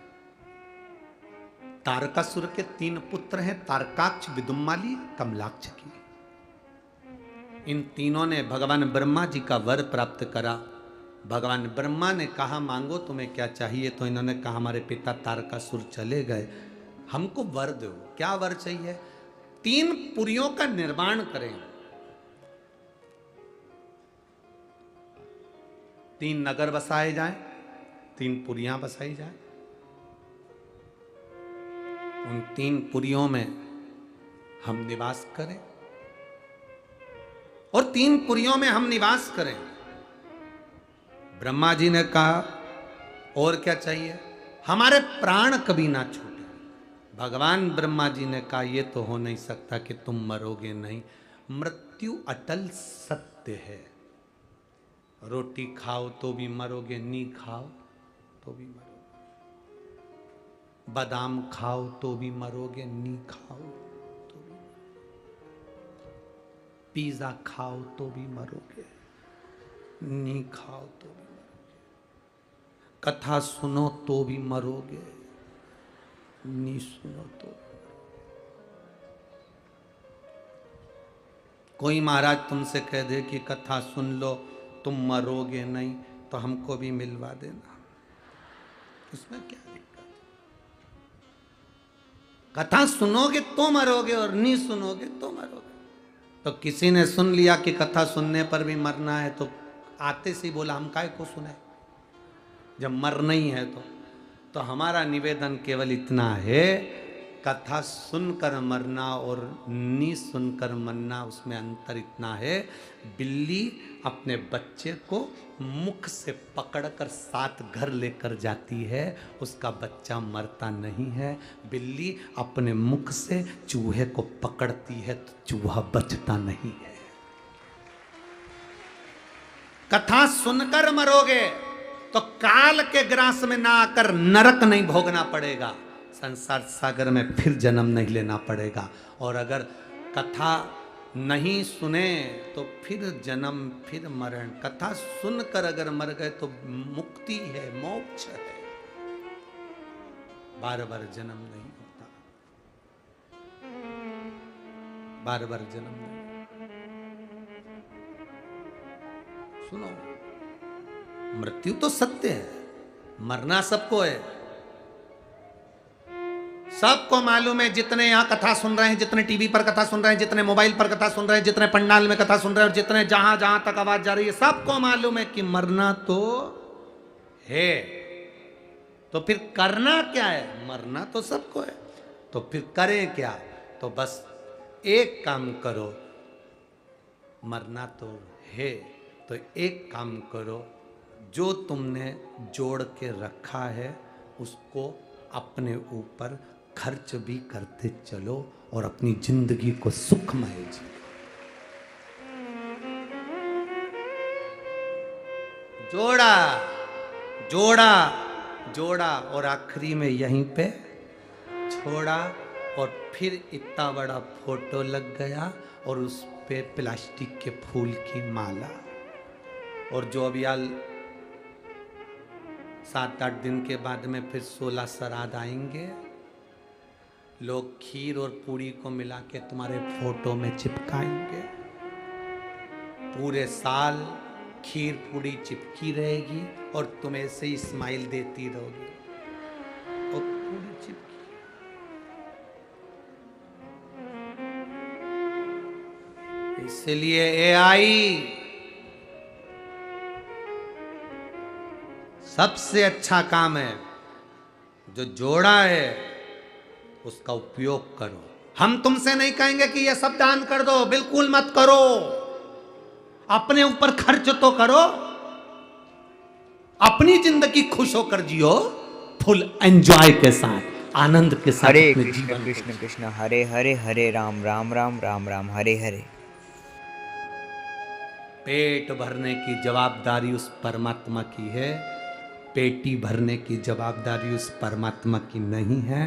तारकासुर के 3 पुत्र हैं, तारकाक्ष, विदुम्माली, कमलाक्ष की। इन तीनों ने भगवान ब्रह्मा जी का वर प्राप्त करा। भगवान ब्रह्मा ने कहा मांगो तुम्हें क्या चाहिए, तो इन्होंने कहा हमारे पिता तारकासुर चले गए, हमको वर दो। क्या वर चाहिए? 3 पुरियों का निर्माण करें, 3 नगर बसाए जाएं, 3 पुरियां बसाई जाएं, उन 3 पुरियों में हम निवास करें, और 3 पुरियों में हम निवास करें। ब्रह्मा जी ने कहा और क्या चाहिए? हमारे प्राण कभी ना छूटे। भगवान ब्रह्मा जी ने कहा ये तो हो नहीं सकता कि तुम मरोगे नहीं, मृत्यु अटल सत्य है। रोटी खाओ तो भी मरोगे, नी खाओ तो भी मरोगे, बादाम खाओ तो भी मरोगे, नी खाओ तो भी, पिज्जा खाओ तो भी मरोगे, नी खाओ तो भी मरोगे, कथा सुनो तो भी मरोगे, नी सुनो तो भी। कोई महाराज तुमसे कह दे कि कथा सुन लो तुम मरोगे नहीं, तो हमको भी मिलवा देना, इसमें क्या दिक्कत? कथा सुनोगे तो मरोगे और नहीं सुनोगे तो मरोगे। तो किसी ने सुन लिया कि कथा सुनने पर भी मरना है, तो आते से ही बोला हम काय को सुने, जब मरना ही है तो हमारा निवेदन केवल इतना है, कथा सुनकर मरना और नी सुनकर मरना, उसमें अंतर इतना है, बिल्ली अपने बच्चे को मुख से पकड़कर साथ घर लेकर जाती है, उसका बच्चा मरता नहीं है। बिल्ली अपने मुख से चूहे को पकड़ती है तो चूहा बचता नहीं है। कथा सुनकर मरोगे तो काल के ग्रास में ना आकर नरक नहीं भोगना पड़ेगा, संसार सागर में फिर जन्म नहीं लेना पड़ेगा। और अगर कथा नहीं सुने तो फिर जन्म फिर मरण। कथा सुनकर अगर मर गए तो मुक्ति है, मोक्ष है, बार बार जन्म नहीं होता, बार बार जन्म नहीं। सुनो, मृत्यु तो सत्य है, मरना सबको है, सबको मालूम है, जितने यहाँ कथा सुन रहे हैं, जितने टीवी पर कथा सुन रहे हैं, जितने मोबाइल पर कथा सुन रहे हैं, जितने पंडाल में कथा सुन रहे हैं, और जितने जहां जहां तक आवाज जा रही है, सबको मालूम है कि मरना तो है। तो फिर करना क्या है? मरना तो सबको है, तो फिर करें क्या? तो बस एक काम करो, मरना तो है तो एक काम करो, जो तुमने जोड़ के रखा है उसको अपने ऊपर खर्च भी करते चलो और अपनी जिंदगी को सुखमय जियो। जोड़ा जोड़ा जोड़ा और आखिरी में यहीं पे छोड़ा, और फिर इतना बड़ा फोटो लग गया और उस पे प्लास्टिक के फूल की माला। और जो अब यार 7-8 दिन के बाद में फिर 16 श्राद्ध आएंगे, लोग खीर और पूरी को मिला के तुम्हारे फोटो में चिपकाएंगे। पूरे साल खीर पूरी चिपकी रहेगी और तुम ऐसे ही स्माइल देती रहोगी और पूरी चिपकी। इसलिए एआई सबसे अच्छा काम है, जो जोड़ा है उसका उपयोग करो। हम तुमसे नहीं कहेंगे कि ये सब दान कर दो, बिल्कुल मत करो, अपने ऊपर खर्च तो करो, अपनी जिंदगी खुश होकर जियो, फुल एंजॉय के साथ, आनंद के साथ। हरे कृष्ण कृष्ण कृष्ण हरे हरे, हरे राम राम राम राम राम हरे हरे। पेट भरने की जवाबदारी उस परमात्मा की है, पेटी भरने की जवाबदारी उस परमात्मा की नहीं है।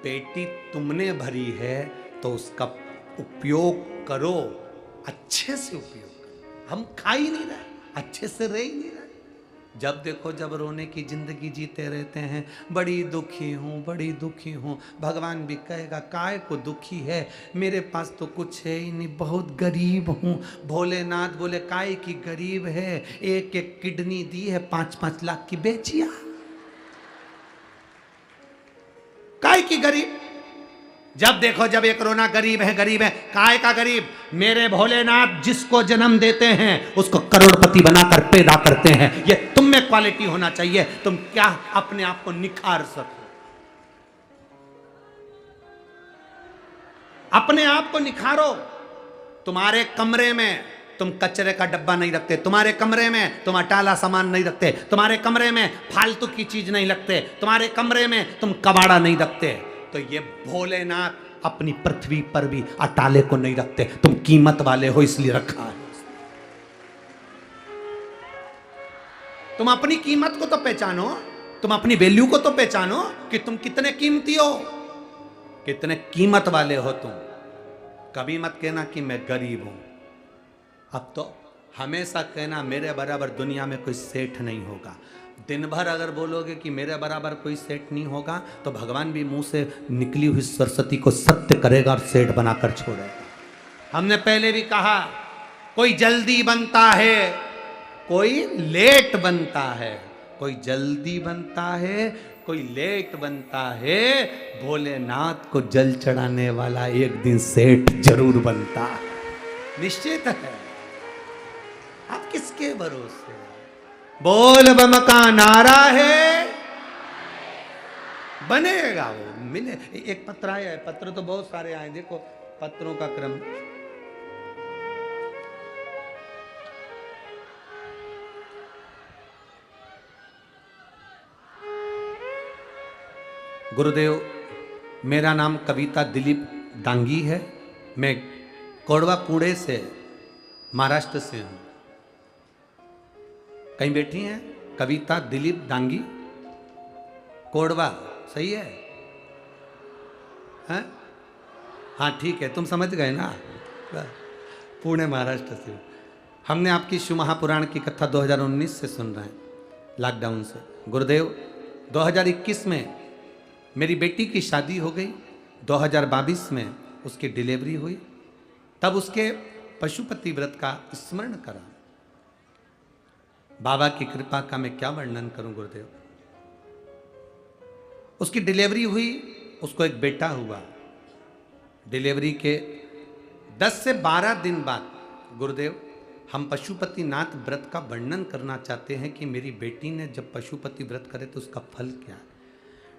पेटी तुमने भरी है तो उसका उपयोग करो, अच्छे से उपयोग करो। हम खा ही नहीं रहे, अच्छे से रह ही नहीं रहे। जब देखो जब रोने की जिंदगी जीते रहते हैं, बड़ी दुखी हूँ बड़ी दुखी हूँ। भगवान भी कहेगा काय को दुखी है, मेरे पास तो कुछ है ही नहीं, बहुत गरीब हूँ। भोलेनाथ बोले काय की गरीब है, एक एक किडनी दी है, 5-5 लाख की बेचिया। काय की गरीब? जब देखो जब एक रोना गरीब है गरीब है, काय का गरीब? मेरे भोलेनाथ जिसको जन्म देते हैं उसको करोड़पति बनाकर पैदा करते हैं। ये तुम में क्वालिटी होना चाहिए, तुम क्या अपने आप को निखार सको, अपने आप को निखारो। तुम्हारे कमरे में तुम कचरे का डब्बा नहीं रखते, तुम्हारे कमरे में तुम अटाला सामान नहीं रखते, तुम्हारे कमरे में फालतू की चीज नहीं रखते, तुम्हारे कमरे में तुम कबाड़ा नहीं रखते। तो ये भोलेनाथ अपनी पृथ्वी पर भी अटाले को नहीं रखते, तुम कीमत वाले हो इसलिए रखा है। तुम अपनी कीमत को तो पहचानो, तुम अपनी वैल्यू को तो पहचानो कि तुम कितने कीमती हो, कितने कीमत वाले हो तुम। कभी मत कहना कि मैं गरीब हूं। अब तो हमेशा कहना मेरे बराबर दुनिया में कोई सेठ नहीं होगा। दिन भर अगर बोलोगे कि मेरे बराबर कोई सेठ नहीं होगा तो भगवान भी मुंह से निकली हुई सरस्वती को सत्य करेगा और सेठ बनाकर छोड़ेगा। हमने पहले भी कहा, कोई जल्दी बनता है कोई लेट बनता है, कोई जल्दी बनता है कोई लेट बनता है। भोलेनाथ को जल चढ़ाने वाला एक दिन सेठ जरूर बनता है, निश्चित है। आप किसके भरोसे? बोल बम का नारा है, बनेगा वो, मिले। एक पत्र आया है, पत्र तो बहुत सारे आए, देखो पत्रों का क्रम। गुरुदेव, मेरा नाम कविता दिलीप डांगी है, मैं कोडवा पुणे से महाराष्ट्र से हूं। कहीं बैठी हैं? कविता दिलीप डांगी, कोडवा, सही है? हैं? हाँ ठीक है, तुम समझ गए ना, पुणे महाराष्ट्र से। हमने आपकी शिव महापुराण की कथा 2019 से सुन रहे हैं, लॉकडाउन से। गुरुदेव, 2021 में मेरी बेटी की शादी हो गई, 2022 में उसकी डिलीवरी हुई, तब उसके पशुपति व्रत का स्मरण करा। बाबा की कृपा का मैं क्या वर्णन करूं गुरुदेव। उसकी डिलीवरी हुई उसको एक बेटा हुआ। डिलीवरी के 10 से 12 दिन बाद, गुरुदेव हम पशुपतिनाथ व्रत का वर्णन करना चाहते हैं कि मेरी बेटी ने जब पशुपति व्रत करे तो उसका फल क्या है।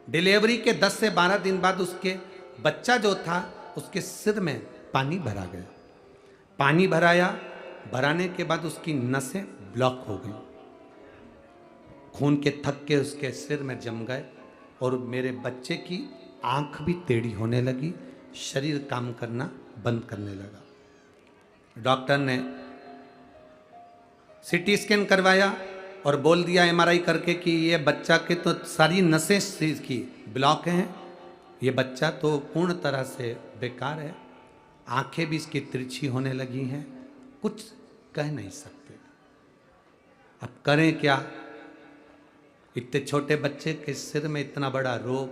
डिलीवरी के 10 से 12 दिन बाद उसके बच्चा जो था उसके सिर में पानी भरा गया। पानी भराने के बाद उसकी नसें ब्लॉक हो गई, खून के थक्के उसके सिर में जम गए और मेरे बच्चे की आंख भी टेढ़ी होने लगी, शरीर काम करना बंद करने लगा। डॉक्टर ने सीटी स्कैन करवाया और बोल दिया एमआरआई करके कि ये बच्चा के तो सारी नसें की ब्लॉक हैं, ये बच्चा तो पूर्ण तरह से बेकार है, आंखें भी इसकी तिरछी होने लगी हैं, कुछ कह नहीं सकते। अब करें क्या? इतने छोटे बच्चे के सिर में इतना बड़ा रोग,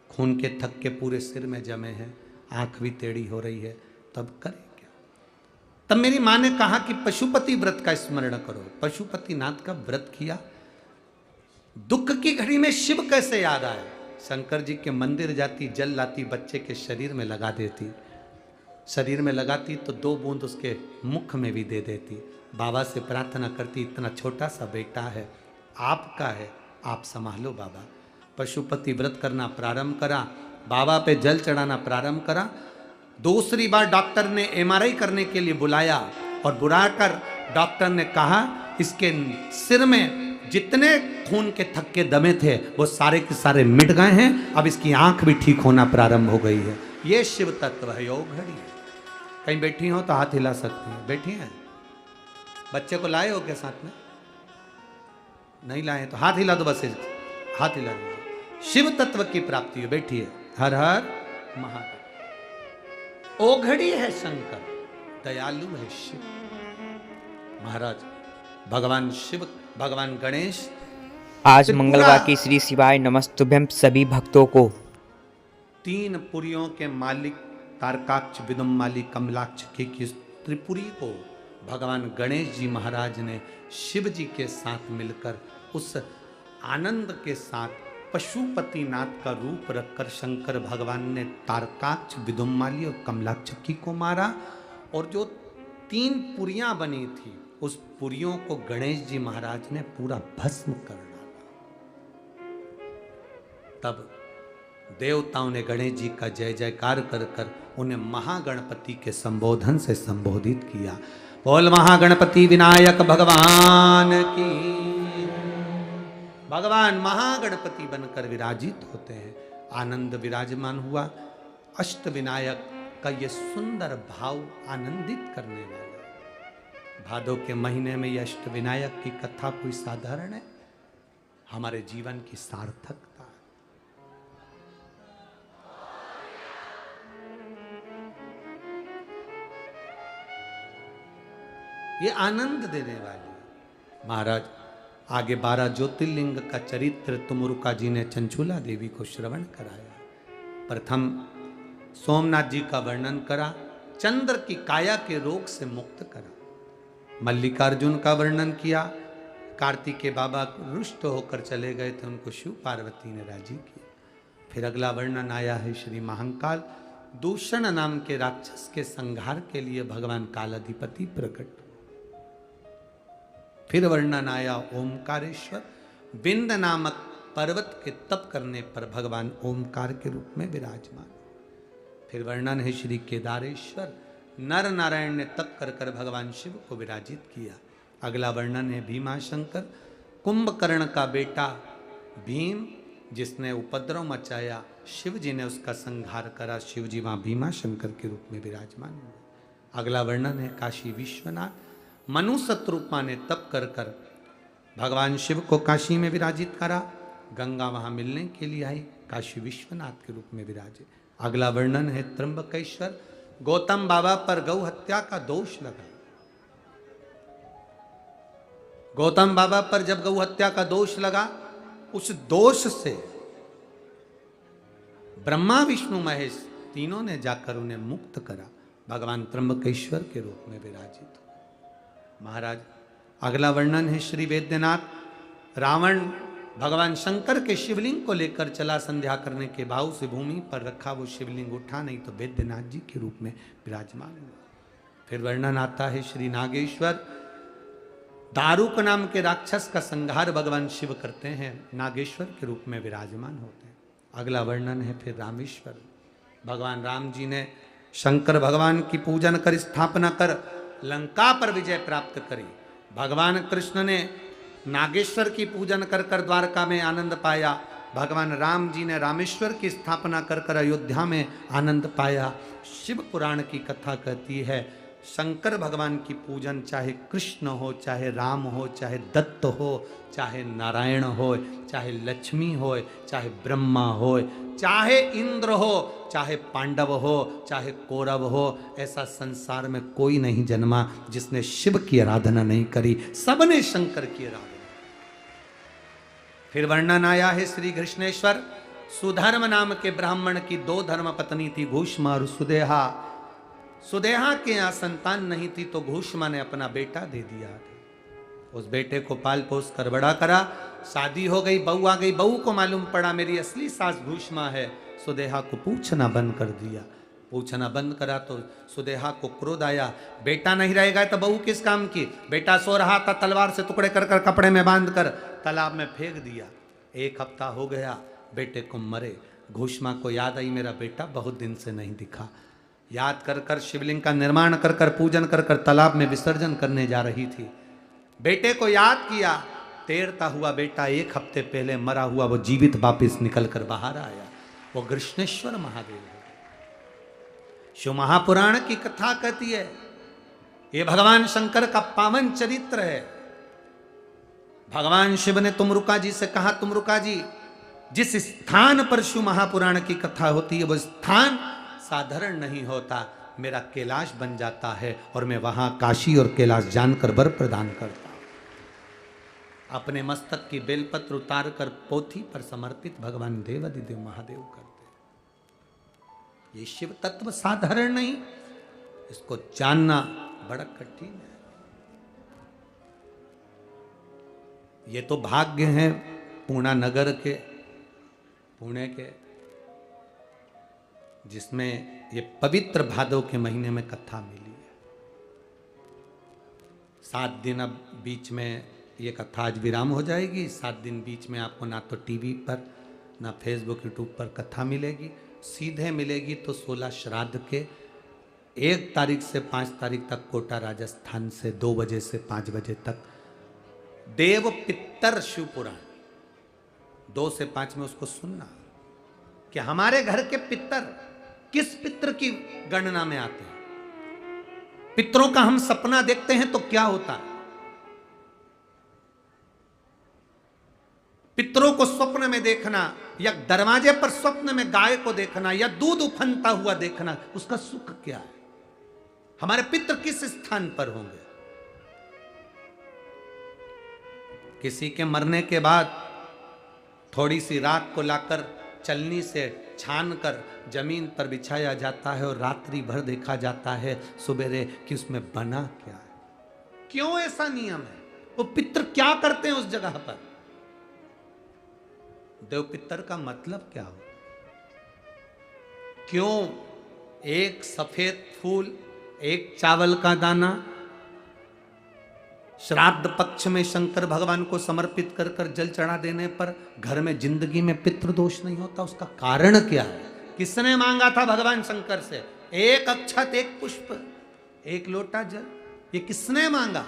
खून के थक्के पूरे सिर में जमे हैं, आंख भी टेढ़ी हो रही है, तब करें क्या? तब मेरी माँ ने कहा कि पशुपति व्रत का स्मरण करो। पशुपतिनाथ का व्रत किया। दुख की घड़ी में शिव कैसे याद आए? शंकर जी के मंदिर जाती, जल लाती, बच्चे के शरीर में लगा देती, शरीर में लगाती तो 2 बूंद उसके मुख में भी दे देती। बाबा से प्रार्थना करती, इतना छोटा सा बेटा है, आपका है, आप संभालो बाबा। पशुपति व्रत करना प्रारंभ करा, बाबा पे जल चढ़ाना प्रारंभ करा। दूसरी बार डॉक्टर ने एमआरआई करने के लिए बुलाया और बुलाकर डॉक्टर ने कहा इसके सिर में जितने खून के थक्के दमे थे वो सारे के सारे मिट गए हैं, अब इसकी आंख भी ठीक होना प्रारंभ हो गई है। ये शिव तत्व है, योग घड़ी है। कहीं बैठी हो तो हाथ हिला सकती हैं। बैठी हैं? बच्चे को लाए हो क्या साथ में? नहीं लाए तो हाथ हिला दो, बस हाथ हिला दो। शिव तत्व की प्राप्ति हो। बैठिए। हर हर महादेव। ओघड़ी है शंकर, दयालु है शिव। महाराज भगवान शिव, भगवान गणेश आज मंगलवार की श्री शिवाय नमस्तुभ्यम सभी भक्तों को 3 पुरियों के मालिक तारकाक्ष, विदुम्माली, कमलाक्ष की त्रिपुरी को भगवान गणेश जी महाराज ने शिव जी के साथ मिलकर उस आनंद के साथ पशुपतिनाथ का रूप रखकर शंकर भगवान ने तारकाक्ष, विदुम्माली और कमलाक्षकी को मारा और जो 3 पुरियां बनी थी उस पुरियों को गणेश जी महाराज ने पूरा भस्म कर डाला। तब देवताओं ने गणेश जी का जय जयकार कर कर उन्हें महागणपति के संबोधन से संबोधित किया। बोल महागणपति विनायक भगवान की। भगवान महागणपति बनकर विराजित होते हैं, आनंद विराजमान हुआ। अष्ट विनायक का ये सुंदर भाव आनंदित करने वाला है। भादों के महीने में यह अष्ट विनायक की कथा कोई साधारण है, हमारे जीवन की सार्थकता। ये आनंद देने वाली। महाराज आगे 12 ज्योतिर्लिंग का चरित्र तुमुरुका जी ने चंचूला देवी को श्रवण कराया। प्रथम सोमनाथ जी का वर्णन करा, चंद्र की काया के रोग से मुक्त करा। मल्लिकार्जुन का वर्णन किया, कार्तिकेय बाबा रुष्ट होकर चले गए थे, उनको शिव पार्वती ने राजी किया। फिर अगला वर्णन आया है श्री महाकाल, दूषण नाम के राक्षस के संहार के लिए भगवान कालाधिपति प्रकट। फिर वर्णन आया ओमकारेश्वर, विंध्य नामक पर्वत के तप करने पर भगवान ओमकार के रूप में विराजमान। फिर वर्णन है श्री केदारेश्वर, नर नारायण ने तप कर कर भगवान शिव को विराजित किया। अगला वर्णन है भीमाशंकर, कुंभकर्ण का बेटा भीम जिसने उपद्रव मचाया, शिव जी ने उसका संहार करा, शिव जी वहां भीमाशंकर के रूप में विराजमान हुए। अगला वर्णन है काशी विश्वनाथ, मनु शत्रुपा ने तप कर कर भगवान शिव को काशी में विराजित करा, गंगा वहां मिलने के लिए आई, काशी विश्वनाथ के रूप में विराजे। अगला वर्णन है त्र्यंबकेश्वर, गौतम बाबा पर गौ हत्या का दोष लगा। गौतम बाबा पर जब गौ हत्या का दोष लगा, उस दोष से ब्रह्मा विष्णु महेश तीनों ने जाकर उन्हें मुक्त करा, भगवान त्र्यंबकेश्वर के रूप में विराजित हो। महाराज अगला वर्णन है श्री वैद्यनाथ, रावण भगवान शंकर के शिवलिंग को लेकर चला, संध्या करने के भाव से भूमि पर रखा, वो शिवलिंग उठा नहीं तो वैद्यनाथ जी के रूप में विराजमान हुआ। फिर वर्णन आता है श्री नागेश्वर, दारुक नाम के राक्षस का संहार भगवान शिव करते हैं, नागेश्वर के रूप में विराजमान होते हैं। अगला वर्णन है फिर रामेश्वर। भगवान राम जी ने शंकर भगवान की पूजन कर स्थापना कर लंका पर विजय प्राप्त करी। भगवान कृष्ण ने नागेश्वर की पूजन कर कर द्वारका में आनंद पाया। भगवान राम जी ने रामेश्वर की स्थापना कर कर अयोध्या में आनंद पाया। शिव पुराण की कथा कहती है शंकर भगवान की पूजन चाहे कृष्ण हो, चाहे राम हो, चाहे दत्त हो, चाहे नारायण हो, चाहे लक्ष्मी हो, चाहे ब्रह्मा हो, चाहे इंद्र हो, चाहे पांडव हो, चाहे कौरव हो, ऐसा संसार में कोई नहीं जन्मा जिसने शिव की आराधना नहीं करी। सबने शंकर की आराधना। फिर वर्णन आया है श्री कृष्णेश्वर, सुधर्म नाम के ब्राह्मण की 2 धर्म पत्नी थी, घूष्मा और सुदेहा। सुदेहा के यहाँ संतान नहीं थी तो घूष्मा ने अपना बेटा दे दिया। उस बेटे को पाल पोस कर बड़ा करा, शादी हो गई, बहू आ गई। बहू को मालूम पड़ा मेरी असली सास घूष्मा है, सुदेहा को पूछना बंद कर दिया। पूछना बंद करा तो सुदेहा को क्रोध आया, बेटा नहीं रहेगा तो बहू किस काम की। बेटा सो रहा था, तलवार से टुकड़े कर कर कपड़े में बांध कर तालाब में फेंक दिया। 1 हफ्ता हो गया, बेटे को मरे। घूष्मा को याद आई मेरा बेटा बहुत दिन से नहीं दिखा। याद कर कर शिवलिंग का निर्माण कर कर पूजन कर कर तालाब में विसर्जन करने जा रही थी। बेटे को याद किया, तैरता हुआ बेटा 1 हफ्ते पहले मरा हुआ वो जीवित वापिस निकल कर बाहर आया। वो कृष्णेश्वर महादेव है। शिव महापुराण की कथा कहती है ये भगवान शंकर का पावन चरित्र है। भगवान शिव ने तुमरुका जी से कहा, तुमरुका जी जिस स्थान पर शिव महापुराण की कथा होती है वो स्थान साधारण नहीं होता, मेरा कैलाश बन जाता है और मैं वहां काशी और कैलाश जानकर वर प्रदान करता हूं। अपने मस्तक की बेलपत्र उतार कर पोथी पर समर्पित भगवान देवाधिदेव महादेव करते। ये शिव तत्व साधारण नहीं, इसको जानना बड़ा कठिन है। ये तो भाग्य है पूर्णा नगर के, पुणे के, जिसमें ये पवित्र भादव के महीने में कथा मिली है। 7 दिन अब बीच में ये कथा आज विराम हो जाएगी। 7 दिन बीच में आपको ना तो टीवी पर ना फेसबुक यूट्यूब पर कथा मिलेगी, सीधे मिलेगी तो 16 श्राद्ध के 1 तारीख से 5 तारीख तक कोटा राजस्थान से 2 बजे से 5 बजे तक देव पितर शिव पुराण 2 से 5 में उसको सुनना कि हमारे घर के पितर किस पितर की गणना में आते हैं। पितरों का हम सपना देखते हैं तो क्या होता है। पितरों को स्वप्न में देखना या दरवाजे पर स्वप्न में गाय को देखना या दूध उफनता हुआ देखना, उसका सुख क्या है। हमारे पितर किस स्थान पर होंगे। किसी के मरने के बाद थोड़ी सी रात को लाकर चलनी से छान कर जमीन पर बिछाया जाता है और रात्रि भर देखा जाता है सुबेरे कि उसमें बना क्या है। क्यों ऐसा नियम है। वो पितर क्या करते हैं उस जगह पर। देव पितर का मतलब क्या हो। क्यों एक सफेद फूल, एक चावल का दाना श्राद्ध पक्ष में शंकर भगवान को समर्पित कर कर जल चढ़ा देने पर घर में जिंदगी में पितृदोष नहीं होता। उसका कारण क्या है। किसने मांगा था भगवान शंकर से 1 अक्षत, 1 पुष्प, 1 लोटा जल, ये किसने मांगा।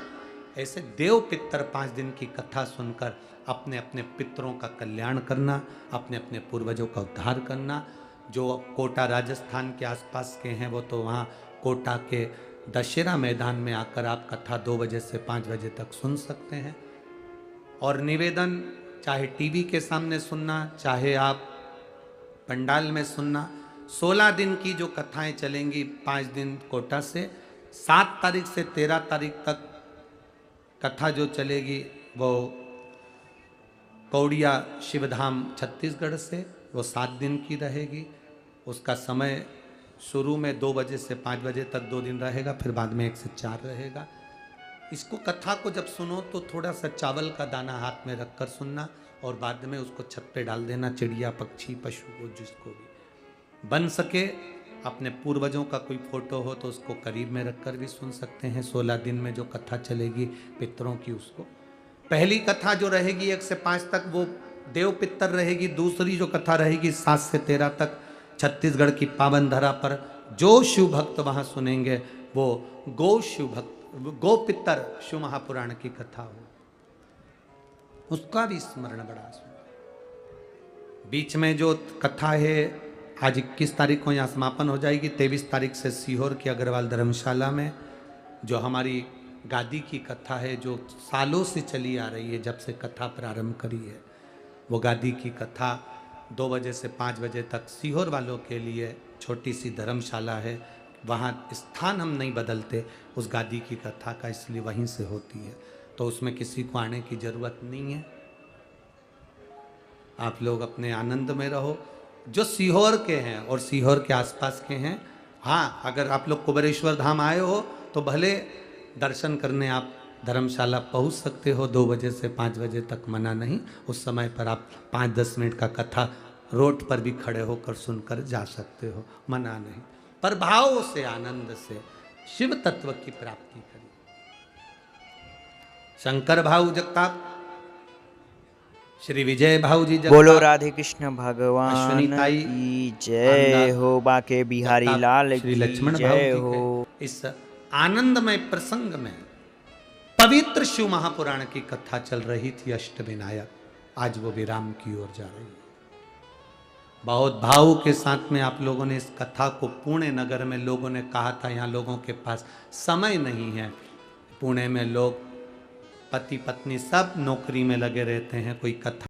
ऐसे देव पितर 5 दिन की कथा सुनकर अपने अपने पितरों का कल्याण करना, अपने अपने पूर्वजों का उद्धार करना। जो कोटा राजस्थान के आसपास के हैं वो तो वहाँ कोटा के दशहरा मैदान में आकर आप कथा 2 बजे से 5 बजे तक सुन सकते हैं। और निवेदन, चाहे टीवी के सामने सुनना, चाहे आप पंडाल में सुनना, 16 दिन की जो कथाएं चलेंगी 5 दिन कोटा से, 7 तारीख से 13 तारीख तक कथा जो चलेगी वो कौड़िया शिवधाम छत्तीसगढ़ से, वो 7 दिन की रहेगी। उसका समय शुरू में 2 बजे से 5 बजे तक 2 दिन रहेगा, फिर बाद में 1 से 4 रहेगा। इसको कथा को जब सुनो तो थोड़ा सा चावल का दाना हाथ में रखकर सुनना और बाद में उसको छत पे डाल देना, चिड़िया पक्षी पशु को जिसको भी बन सके। अपने पूर्वजों का कोई फोटो हो तो उसको करीब में रखकर भी सुन सकते हैं। 16 दिन में जो कथा चलेगी पितरों की, उसको पहली कथा जो रहेगी 1 से 5 तक वो देव पितर रहेगी। दूसरी जो कथा रहेगी 7 से 13 तक छत्तीसगढ़ की पावन धरा पर जो शिव भक्त वहां सुनेंगे वो गौ शिव भक्त, गौ पितर शिव महापुराण की कथा हो, उसका भी स्मरण बड़ा सुंदर। बीच में जो कथा है आज 21 तारीख को यहाँ समापन हो जाएगी। 23 तारीख से सीहोर की अग्रवाल धर्मशाला में जो हमारी गादी की कथा है, जो सालों से चली आ रही है, जब से कथा प्रारंभ करी है, वो गादी की कथा 2 बजे से 5 बजे तक सीहोर वालों के लिए छोटी सी धर्मशाला है। वहाँ स्थान हम नहीं बदलते उस गादी की कथा का, इसलिए वहीं से होती है, तो उसमें किसी को आने की जरूरत नहीं है। आप लोग अपने आनंद में रहो। जो सीहोर के हैं और सीहोर के आसपास के हैं, हाँ, अगर आप लोग कुबेरेश्वर धाम आए हो तो भले दर्शन करने आप धर्मशाला पहुंच सकते हो 2 बजे से 5 बजे तक, मना नहीं। उस समय पर आप 5-10 मिनट का कथा रोड पर भी खड़े होकर सुनकर जा सकते हो, मना नहीं। पर भाव से, आनंद से शिव तत्व की प्राप्ति करिए। शंकर भाऊ जगताप, श्री विजय भाऊ जी जगताप, बोलो राधे कृष्ण भगवान अश्विनी ताई की जय हो, बाके बिहारी जगताप, लाल श्री की लक्ष्मण भाऊ जय जी हो। के इस आनंदमय प्रसंग में पवित्र शिव महापुराण की कथा चल रही थी अष्टविनायक, आज वो विराम की ओर जा रही है। बहुत भाव के साथ में आप लोगों ने इस कथा को, पुणे नगर में लोगों ने कहा था यहाँ लोगों के पास समय नहीं है। पुणे में लोग पति पत्नी सब नौकरी में लगे रहते हैं, कोई कथा